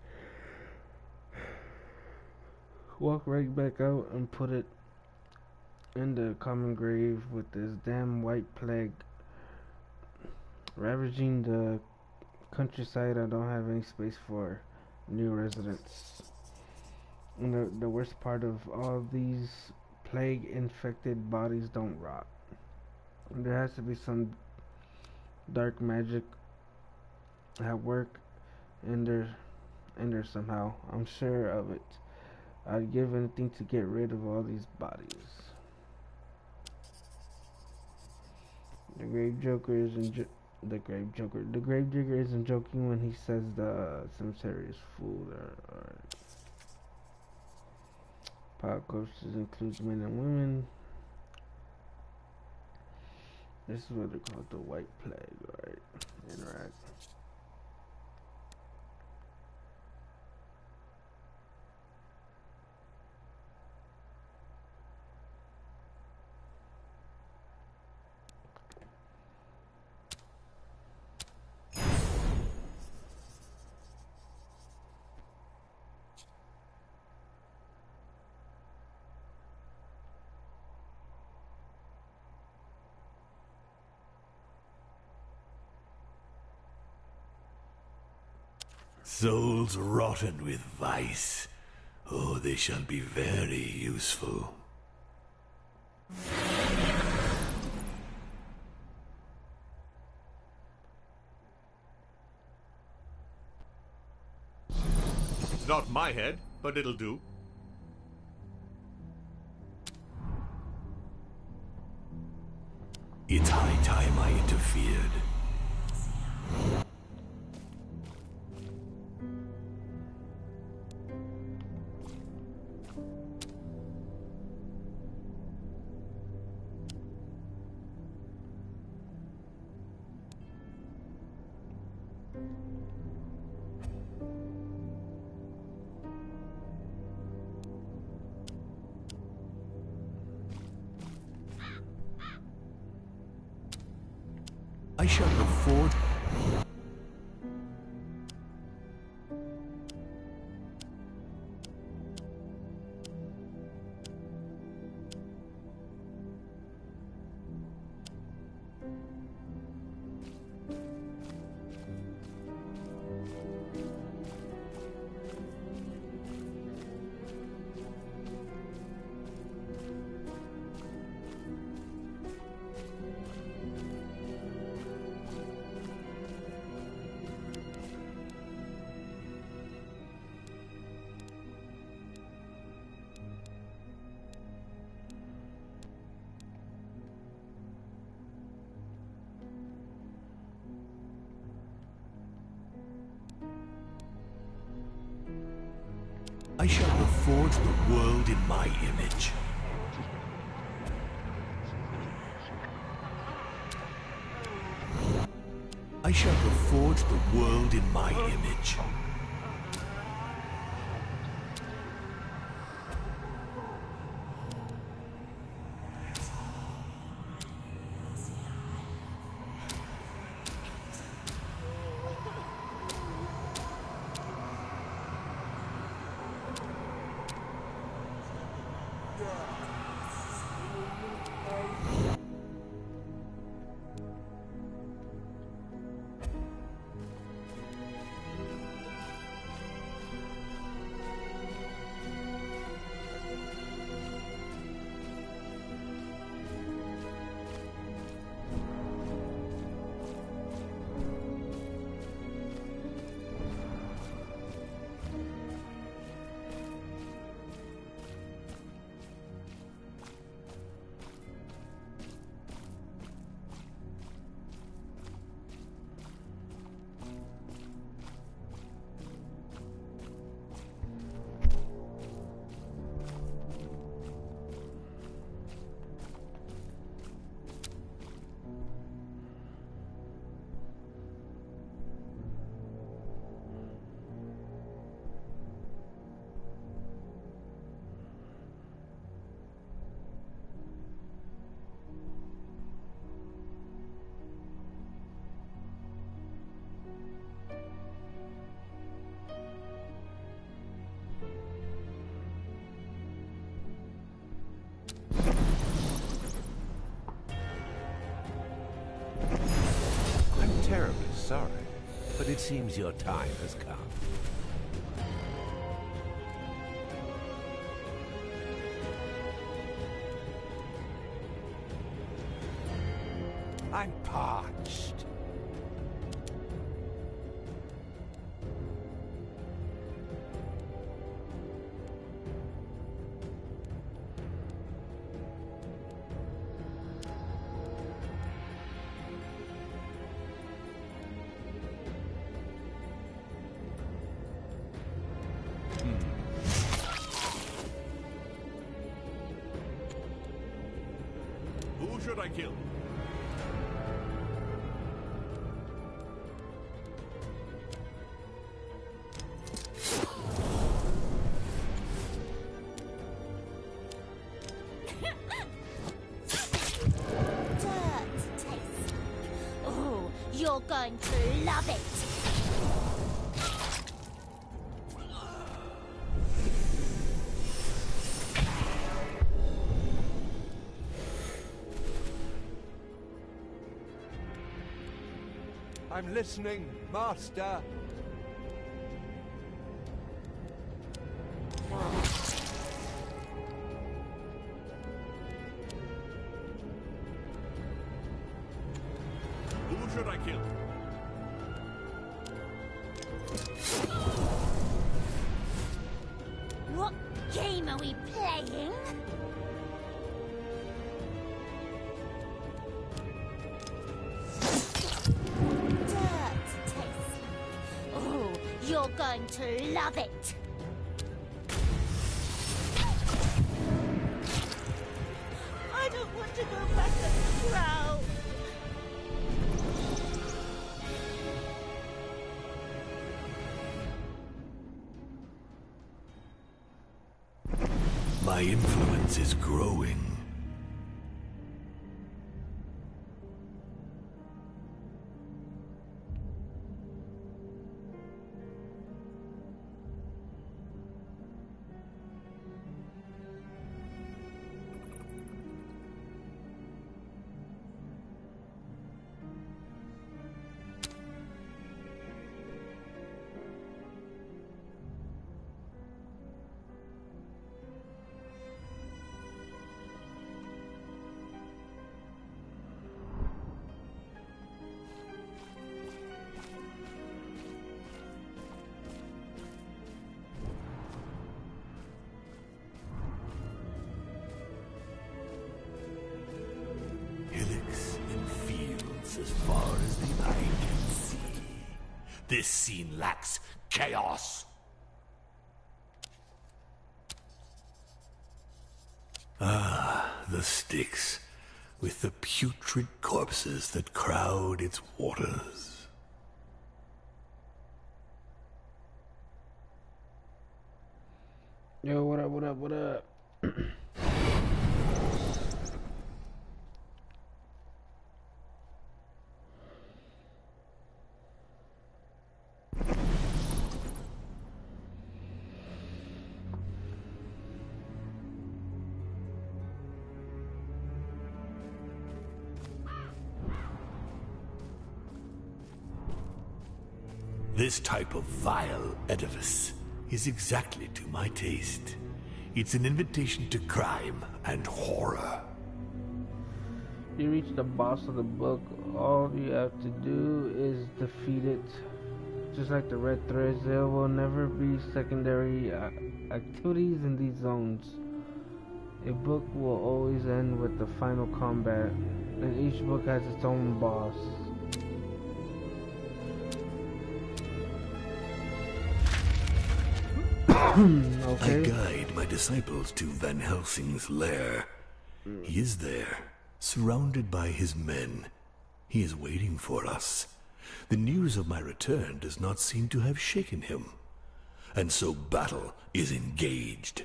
back out and put it in the common grave. With this damn white plague ravaging the countryside, I don't have any space for new residents. And the worst part of all, these plague infected bodies don't rot. There has to be some dark magic at work in there somehow. I'm sure of it. I'd give anything to get rid of all these bodies. The gravedigger isn't joking when he says the cemetery is full. Alright. Pile of corpses includes men and women. This is what they call the white plague, right? Interact. Souls rotted with vice. Oh, they shall be very useful. Not my head, but it'll do. It's high time I interfered. I shall afford. I shall reforge the world in my image. I shall reforge the world in my image. seems your time has come. I'm parched. Who should I kill? Dirt taste. Oh, you're going to love it. I'm listening, Master. Who should I kill? What game are we playing? Dirt taste. Oh, you're going to love it. I don't want to go back at the crowd. My influence is growing. Hillocks and fields as far as the eye can see. This scene lacks chaos. Ah, the Styx, with the putrid corpses that crowd its waters. Yo, what up, what up, what up? This type of vile edifice is exactly to my taste. It's an invitation to crime and horror. You reach the boss of the book, all you have to do is defeat it. Just like the red threads, there will never be secondary activities in these zones. A book will always end with the final combat, and each book has its own boss. Okay. I guide my disciples to Van Helsing's lair. He is there, surrounded by his men. He is waiting for us. The news of my return does not seem to have shaken him. And so battle is engaged.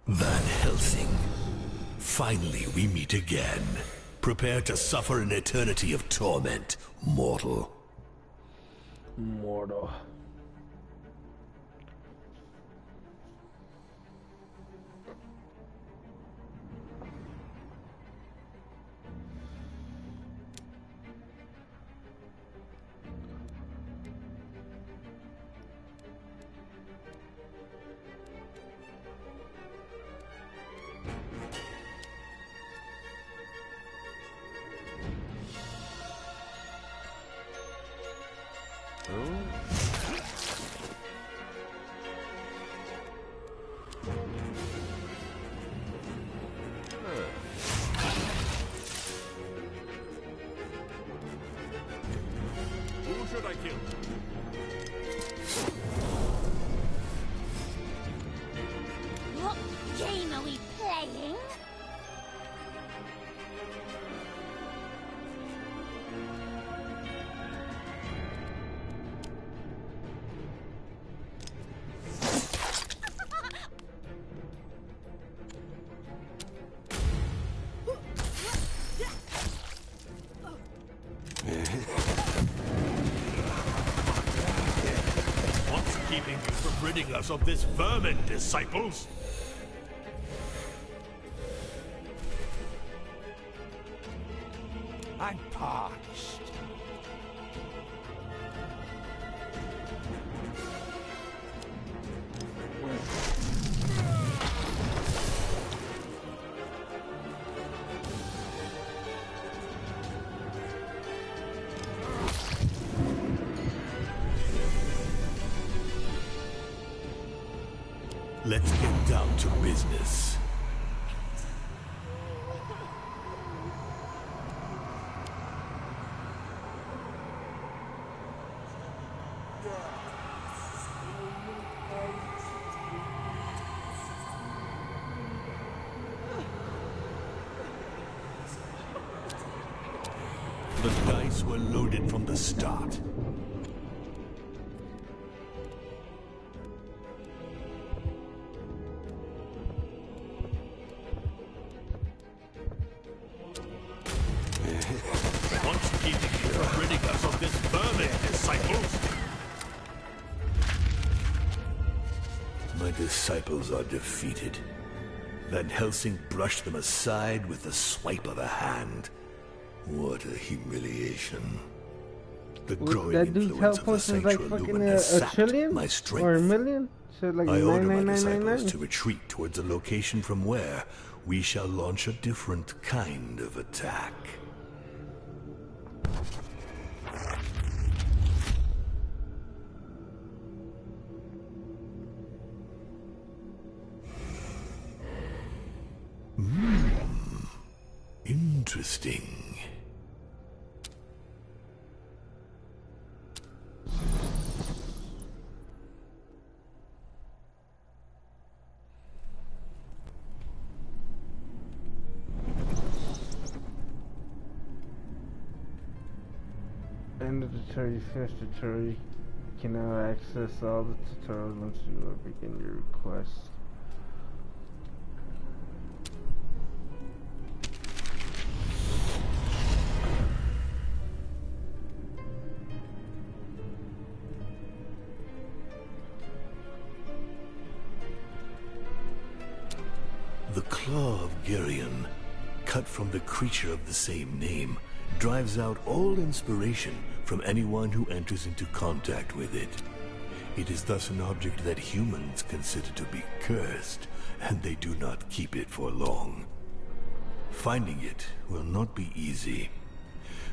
Van Helsing. Finally we meet again. Prepare to suffer an eternity of torment, mortal. Mortal. killed. What game are we playing? What's keeping you from ridding us of this vermin, disciples? I'm parched. Let's get down to business. The dice were loaded from the start. What's keeping you from ridding us of this vermin, disciples? My disciples are defeated. Van Helsing brushed them aside with the swipe of a hand. What a humiliation. The growing That dude's influence health of the points is like Sanctuary fucking Lumen a has sapped trillion my strength. or a million. So like I order my disciples 99999. to retreat towards a location from where we shall launch a different kind of attack. Interesting. End of the tutorial. You finished the tutorial. You can now access all the tutorials once you begin your request. The claw of Geryon, cut from the creature of the same name, drives out all inspiration from anyone who enters into contact with it. It is thus an object that humans consider to be cursed, and they do not keep it for long. Finding it will not be easy.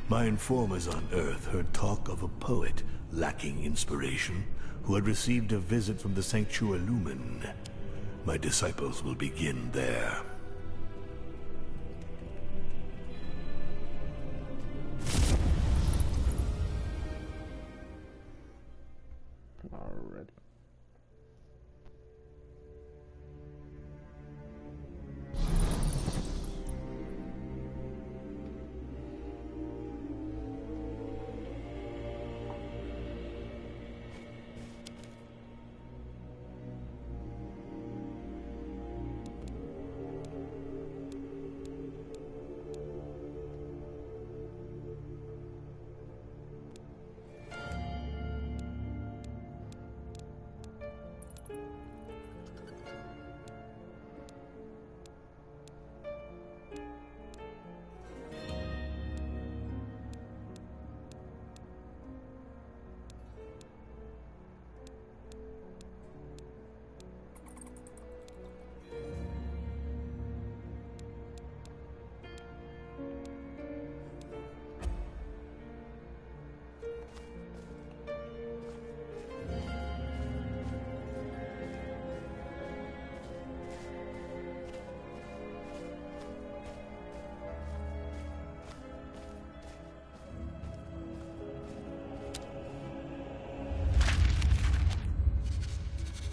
My informers on Earth heard talk of a poet lacking inspiration who had received a visit from the Sanctuary Lumen. My disciples will begin there. Already.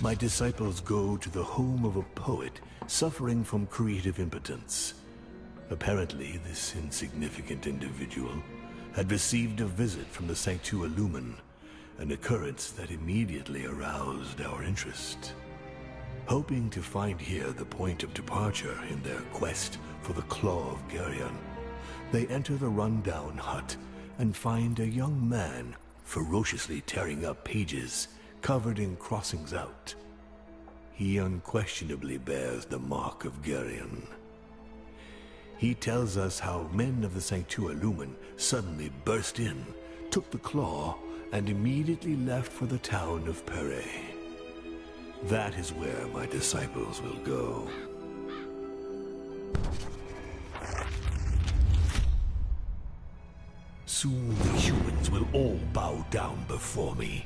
my disciples go to the home of a poet suffering from creative impotence. Apparently, this insignificant individual had received a visit from the Sanctua Lumen, an occurrence that immediately aroused our interest. Hoping to find here the point of departure in their quest for the Claw of Geryon, they enter the run-down hut and find a young man ferociously tearing up pages covered in crossings out. He unquestionably bears the mark of Geryon. He tells us how men of the Sanctua Lumen suddenly burst in, took the claw, and immediately left for the town of Pere. That is where my disciples will go. Soon the humans will all bow down before me.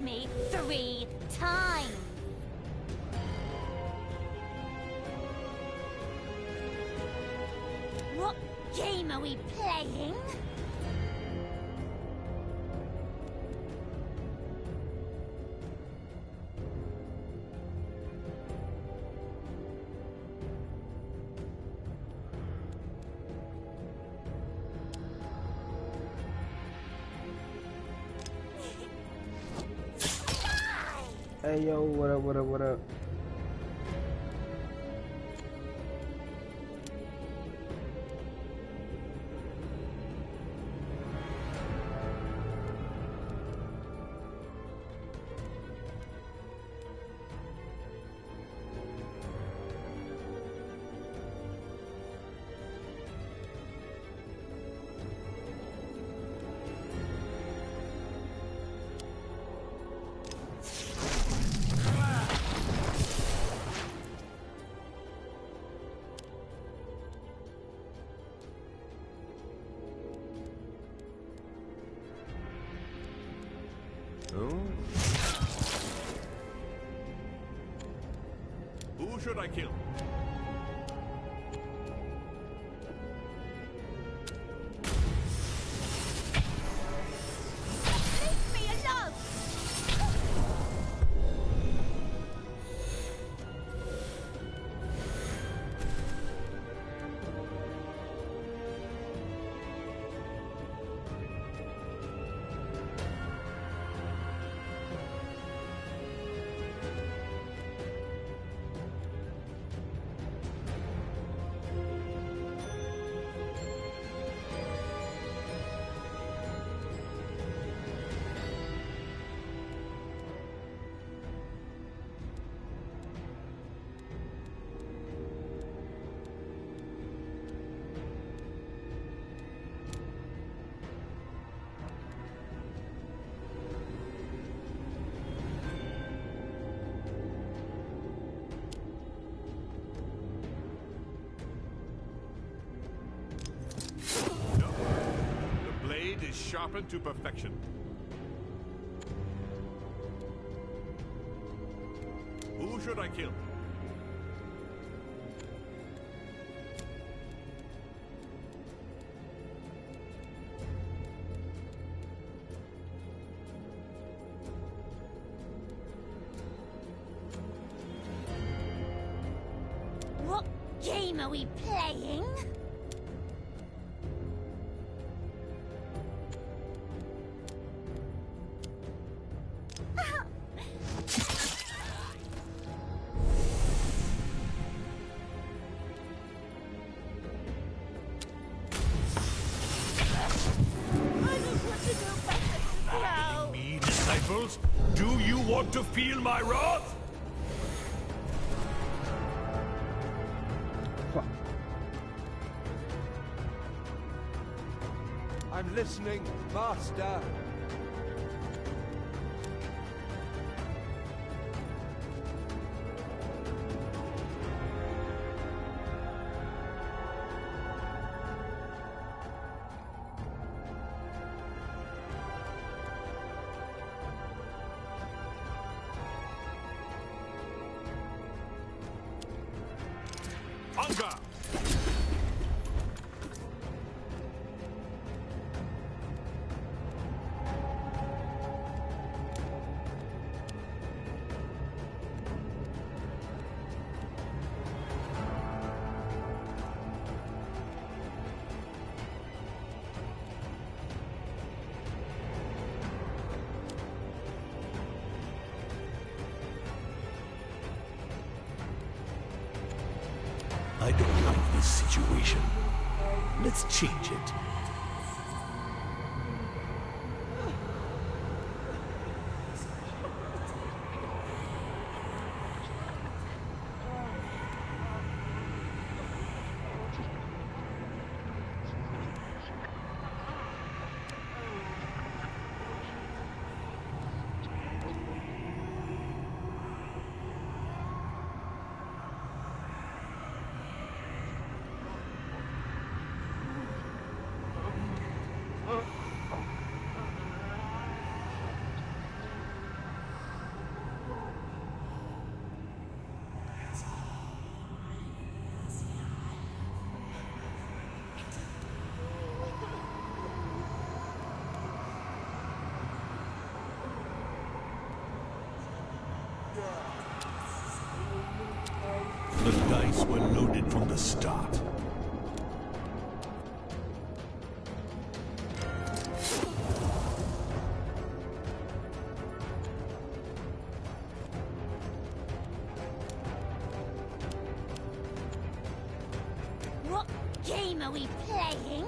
Me 3 times. What game are we playing? Hey yo, what up, what up, what up? Who should I kill? Leave me alone! Sharpened to perfection. Who should I kill? What game are we playing? want to feel my wrath? Fuck. I'm listening, Master. Hunger! I don't like this situation. Let's change it. The dice were loaded from the start. What game are we playing?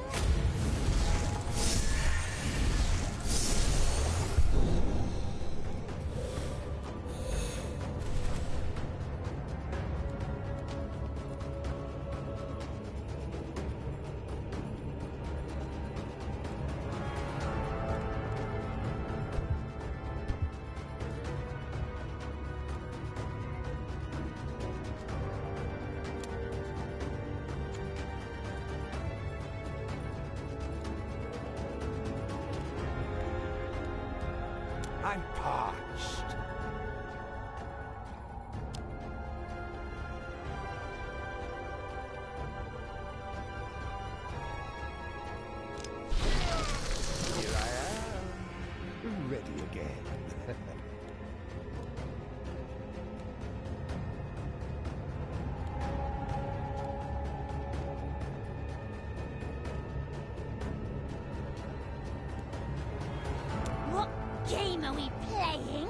I'm parched. Here I am, ready again. What game are we playing?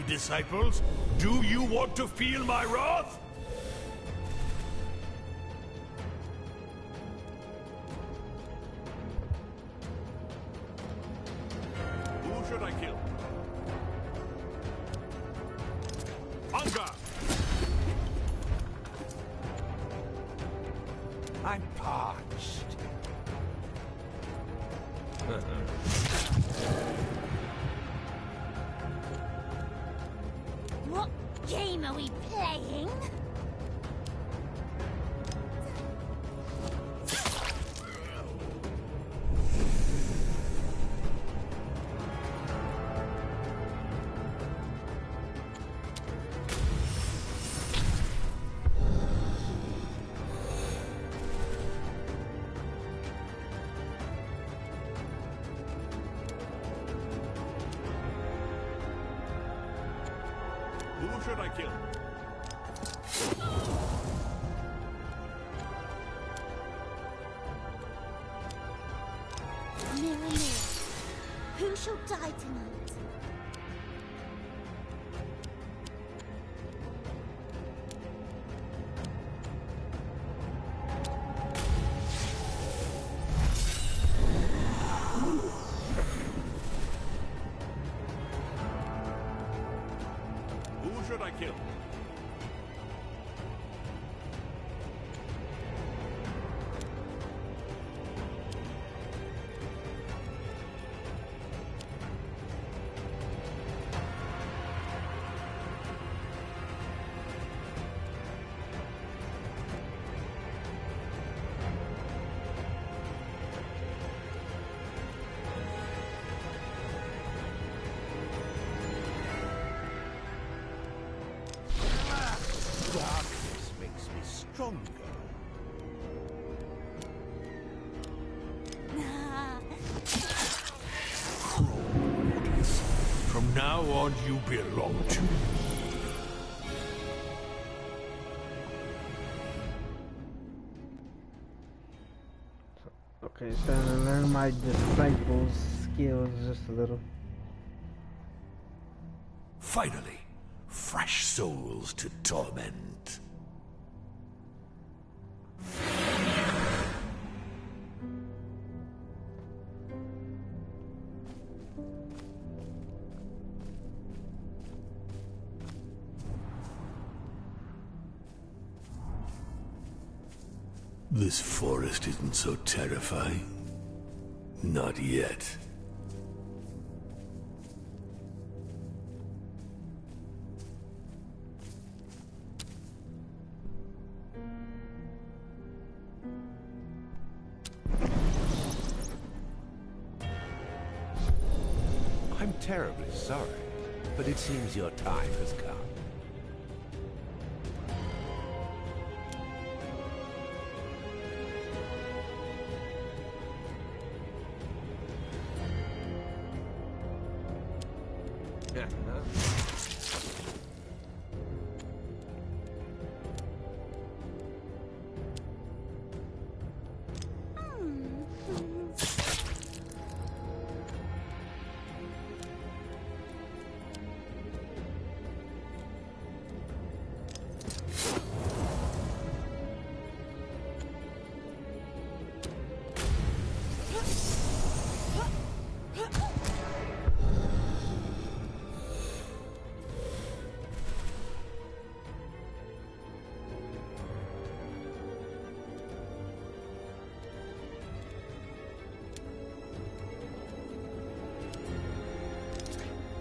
Disciples, do you want to feel my wrath? Who should I kill? Hunger! I'm parched. game are we playing? Who should I kill? Mirror, mirror, who shall die tonight? Who should I kill? Darkness makes me stronger. From now on, you belong to me. Okay, it's time to learn my disciples' skills just a little. Finally, fresh souls to torment. This forest isn't so terrifying. Not yet. I'm terribly sorry, but it seems your time has come.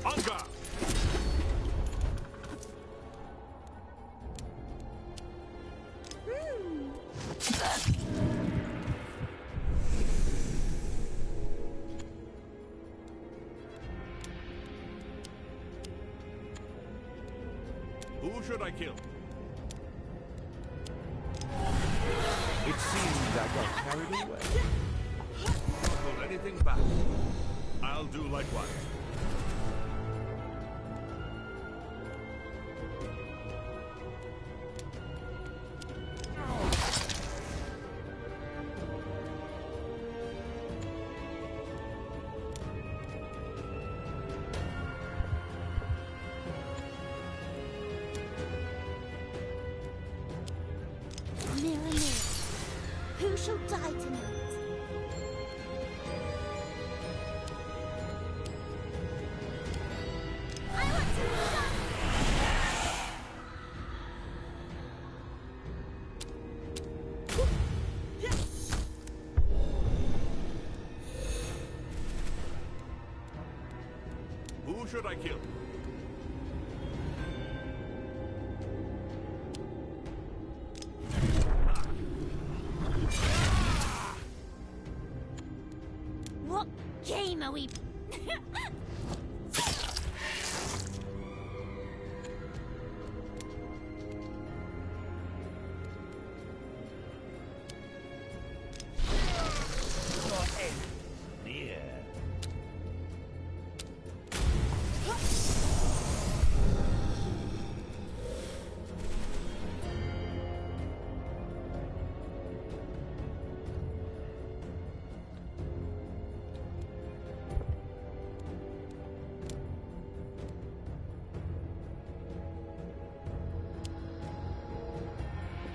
Hunger! Who should I kill? It seems I got carried away. Don't hold anything back. I'll do likewise. Mirror, mirror, who shall die tonight? I want to shine! Who should I kill?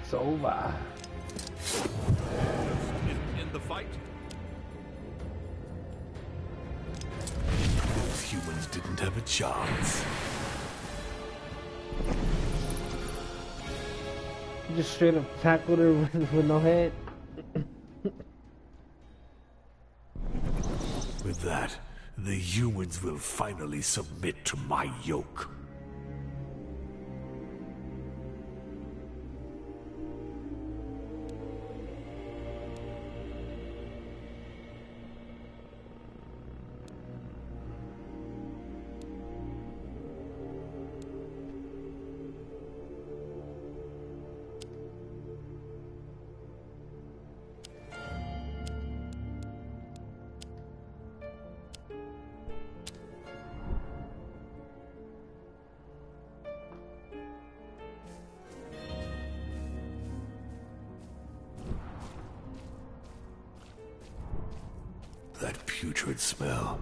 It's over. In the fight? Those humans didn't have a chance. You just straight up tackled her with no head. With that, the humans will finally submit to my yoke. That putrid smell,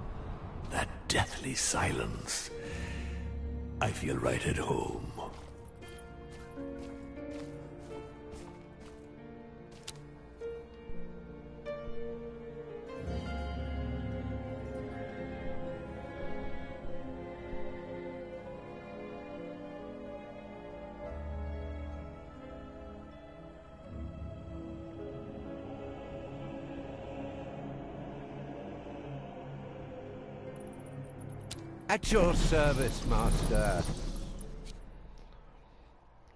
that deathly silence. I feel right at home. At your service, Master.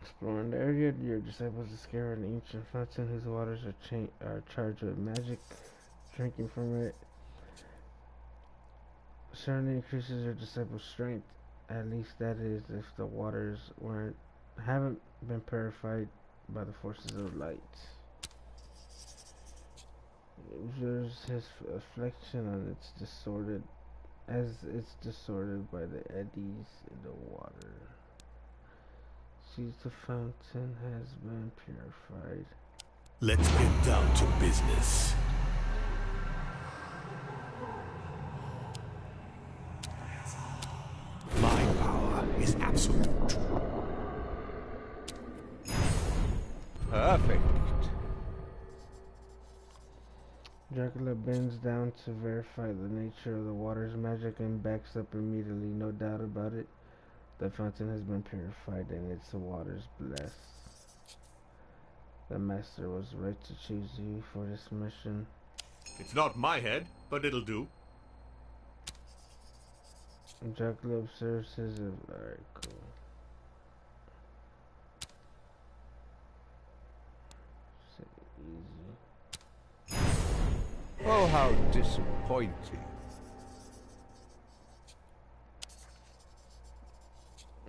Exploring the area, your disciples discover an ancient fountain whose waters are charged with magic. Drinking from it certainly increases your disciples' strength. At least that is if the waters haven't been purified by the forces of light. It observes his affliction on its distorted by the eddies in the water. Sees the fountain has been purified. Let's get down to business. My power is absolute. Perfect. Dracula bends down to verify the nature of the water's magic and backs up immediately. No doubt about it. The fountain has been purified and its waters blessed. The master was right to choose you for this mission. It's not my head, but it'll do. Dracula observes his... Alright, cool. Easy. Oh, how disappointing.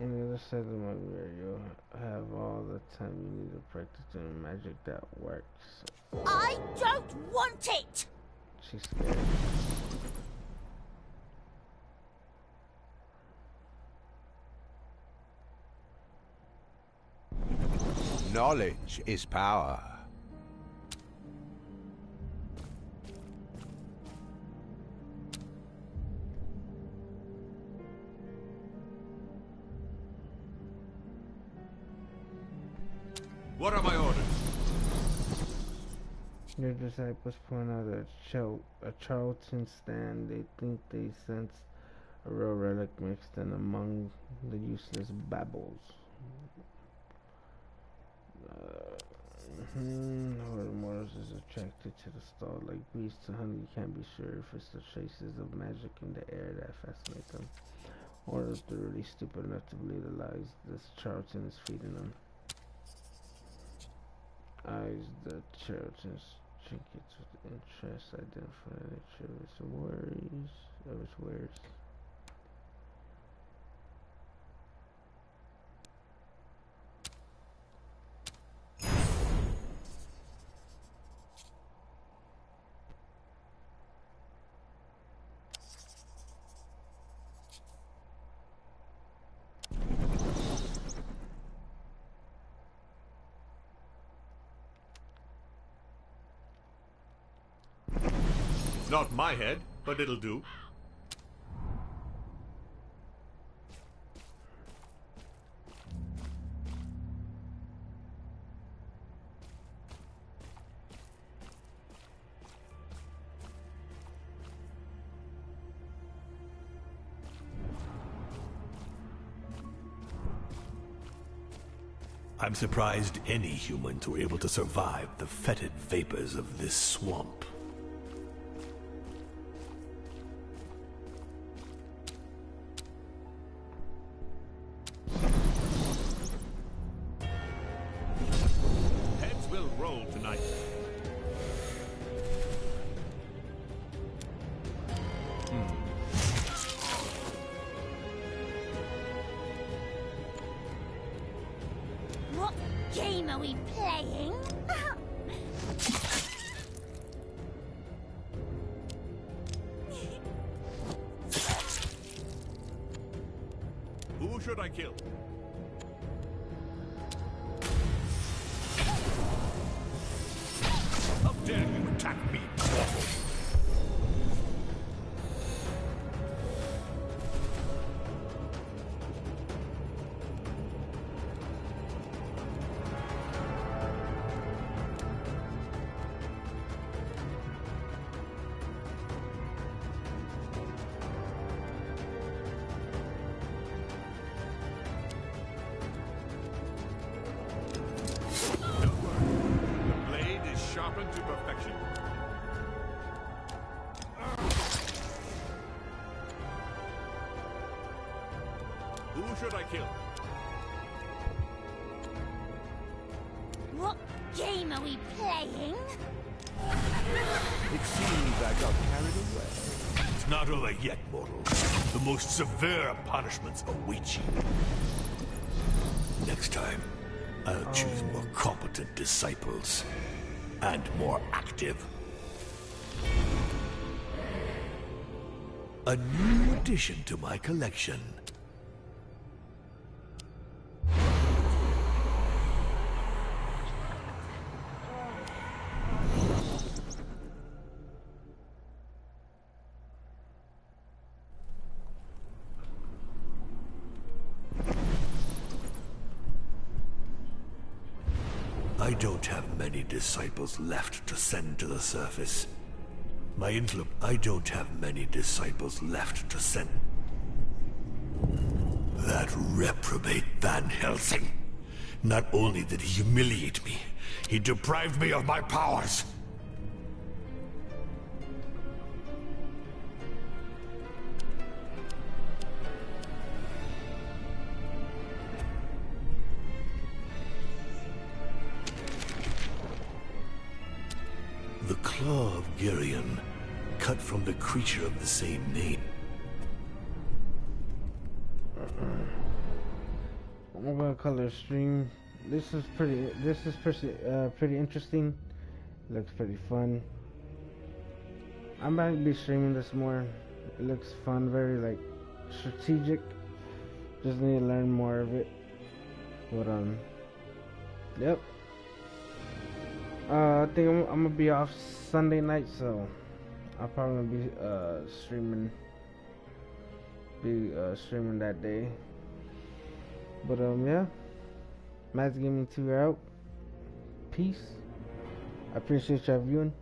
On the other side of my mirror, you'll have all the time you need to practice doing magic that works. I don't want it! She's scared. Knowledge is power. What are my orders? Your disciples point out a Charlton stand. They think they sense a real relic mixed in among the useless babbles. Horde of mortals is attracted to the stall like bees to honey. You can't be sure if it's the traces of magic in the air that fascinate them, or if they're really stupid enough to believe the lies this Charlton is feeding them. Eyes the Charlton's trinkets with interest, identify the nature of its wares. Not my head, but it'll do. I'm surprised any humans were able to survive the fetid vapors of this swamp. Heads will roll tonight. What game are we playing? Who should I kill? How dare you attack me, mortal? Don't worry. The blade is sharpened to perfection. Who should I kill? What game are we playing? It seems I got carried away. It's not over yet, mortal. The most severe punishments await you. Next time, I'll choose more competent disciples. And more active. A new addition to my collection. I don't have many disciples left to send to the surface. I don't have many disciples left to send. That reprobate Van Helsing. Not only did he humiliate me, he deprived me of my powers. The claw of Geryon, cut from the creature of the same name. I'm gonna call it a stream. This is pretty interesting. Looks pretty fun. I might be streaming this more. It looks fun, very like strategic. Just need to learn more of it. But yep. I think I'm gonna be off Sunday night, so I'll probably be streaming that day. But yeah, Mads Gaming 2 out. Peace. I appreciate y'all viewing.